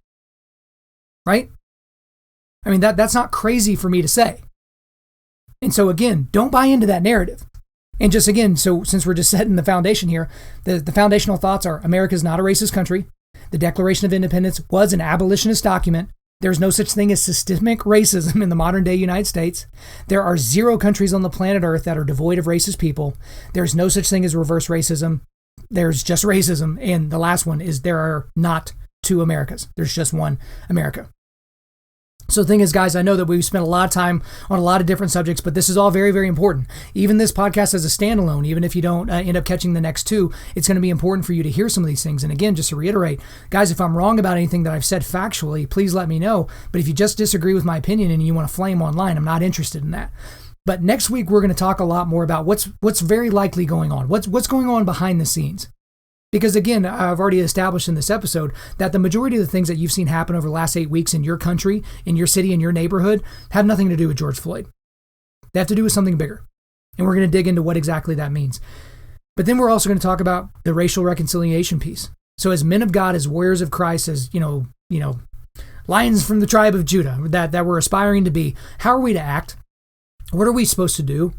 Right? I mean, that's not crazy for me to say. And so again, don't buy into that narrative. And just again, so since we're just setting the foundation here, the foundational thoughts are America is not a racist country. The Declaration of Independence was an abolitionist document. There's no such thing as systemic racism in the modern day United States. There are 0 countries on the planet Earth that are devoid of racist people. There's no such thing as reverse racism. There's just racism. And the last one is there are not two Americas. There's just one America. So the thing is, guys, I know that we've spent a lot of time on a lot of different subjects, but this is all very, very important. Even this podcast as a standalone, even if you don't end up catching the next 2, it's going to be important for you to hear some of these things. And again, just to reiterate, guys, if I'm wrong about anything that I've said factually, please let me know. But if you just disagree with my opinion and you want to flame online, I'm not interested in that. But next week, we're going to talk a lot more about what's very likely going on. What's going on behind the scenes. Because again, I've already established in this episode that the majority of the things that you've seen happen over the last 8 weeks in your country, in your city, in your neighborhood, have nothing to do with George Floyd. They have to do with something bigger. And we're going to dig into what exactly that means. But then we're also going to talk about the racial reconciliation piece. So as men of God, as warriors of Christ, as, lions from the tribe of Judah that we're aspiring to be, how are we to act? What are we supposed to do?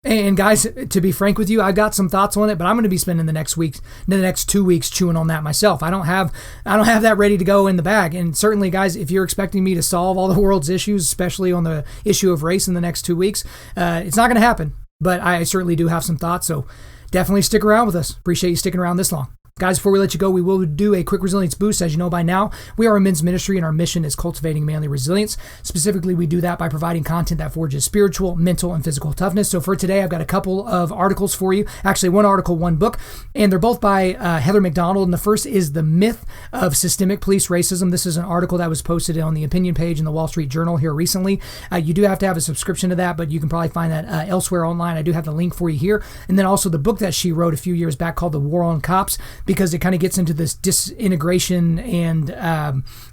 And guys, to be frank with you, I've got some thoughts on it, but I'm going to be spending the next 2 weeks chewing on that myself. I don't have that ready to go in the bag. And certainly, guys, if you're expecting me to solve all the world's issues, especially on the issue of race in the next 2 weeks, it's not going to happen. But I certainly do have some thoughts. So definitely stick around with us. Appreciate you sticking around this long. Guys, before we let you go, we will do a quick resilience boost. As you know by now, we are a men's ministry and our mission is cultivating manly resilience. Specifically, we do that by providing content that forges spiritual, mental, and physical toughness. So for today, I've got a couple of articles for you. Actually, one article, one book, and they're both by Heather McDonald. And the first is The Myth of Systemic Police Racism. This is an article that was posted on the opinion page in the Wall Street Journal here recently. You do have to have a subscription to that, but you can probably find that elsewhere online. I do have the link for you here. And then also the book that she wrote a few years back called The War on Cops, because it kind of gets into this disintegration and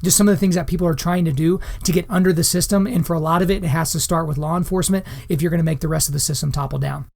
just some of the things that people are trying to do to get under the system. And for a lot of it, it has to start with law enforcement if you're going to make the rest of the system topple down.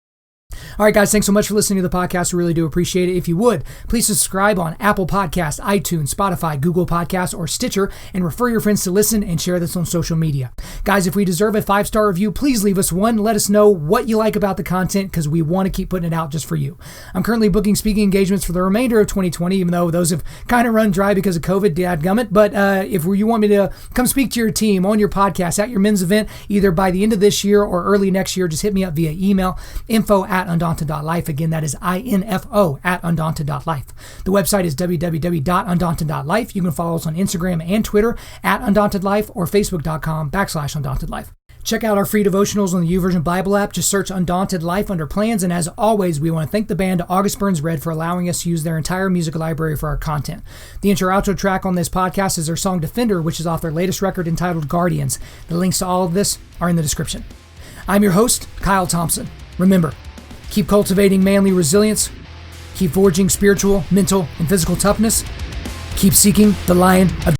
All right, guys, thanks so much for listening to the podcast. We really do appreciate it. If you would, please subscribe on Apple Podcasts, iTunes, Spotify, Google Podcasts, or Stitcher, and refer your friends to listen and share this on social media. Guys, if we deserve a 5-star review, please leave us one. Let us know what you like about the content because we want to keep putting it out just for you. I'm currently booking speaking engagements for the remainder of 2020, even though those have kind of run dry because of COVID, dadgummit. But if you want me to come speak to your team on your podcast at your men's event, either by the end of this year or early next year, just hit me up via email, info@undaunted.life. Undaunted.Life. Again, that is INFO at Undaunted.Life. The website is www.Undaunted.Life. You can follow us on Instagram and Twitter at Undaunted.Life or Facebook.com/Undaunted.Life. Check out our free devotionals on the YouVersion Bible app. Just search Undaunted Life under plans. And as always, we want to thank the band August Burns Red for allowing us to use their entire music library for our content. The intro-outro track on this podcast is their song Defender, which is off their latest record entitled Guardians. The links to all of this are in the description. I'm your host, Kyle Thompson. Remember, keep cultivating manly resilience, keep forging spiritual, mental, and physical toughness, keep seeking the Lion of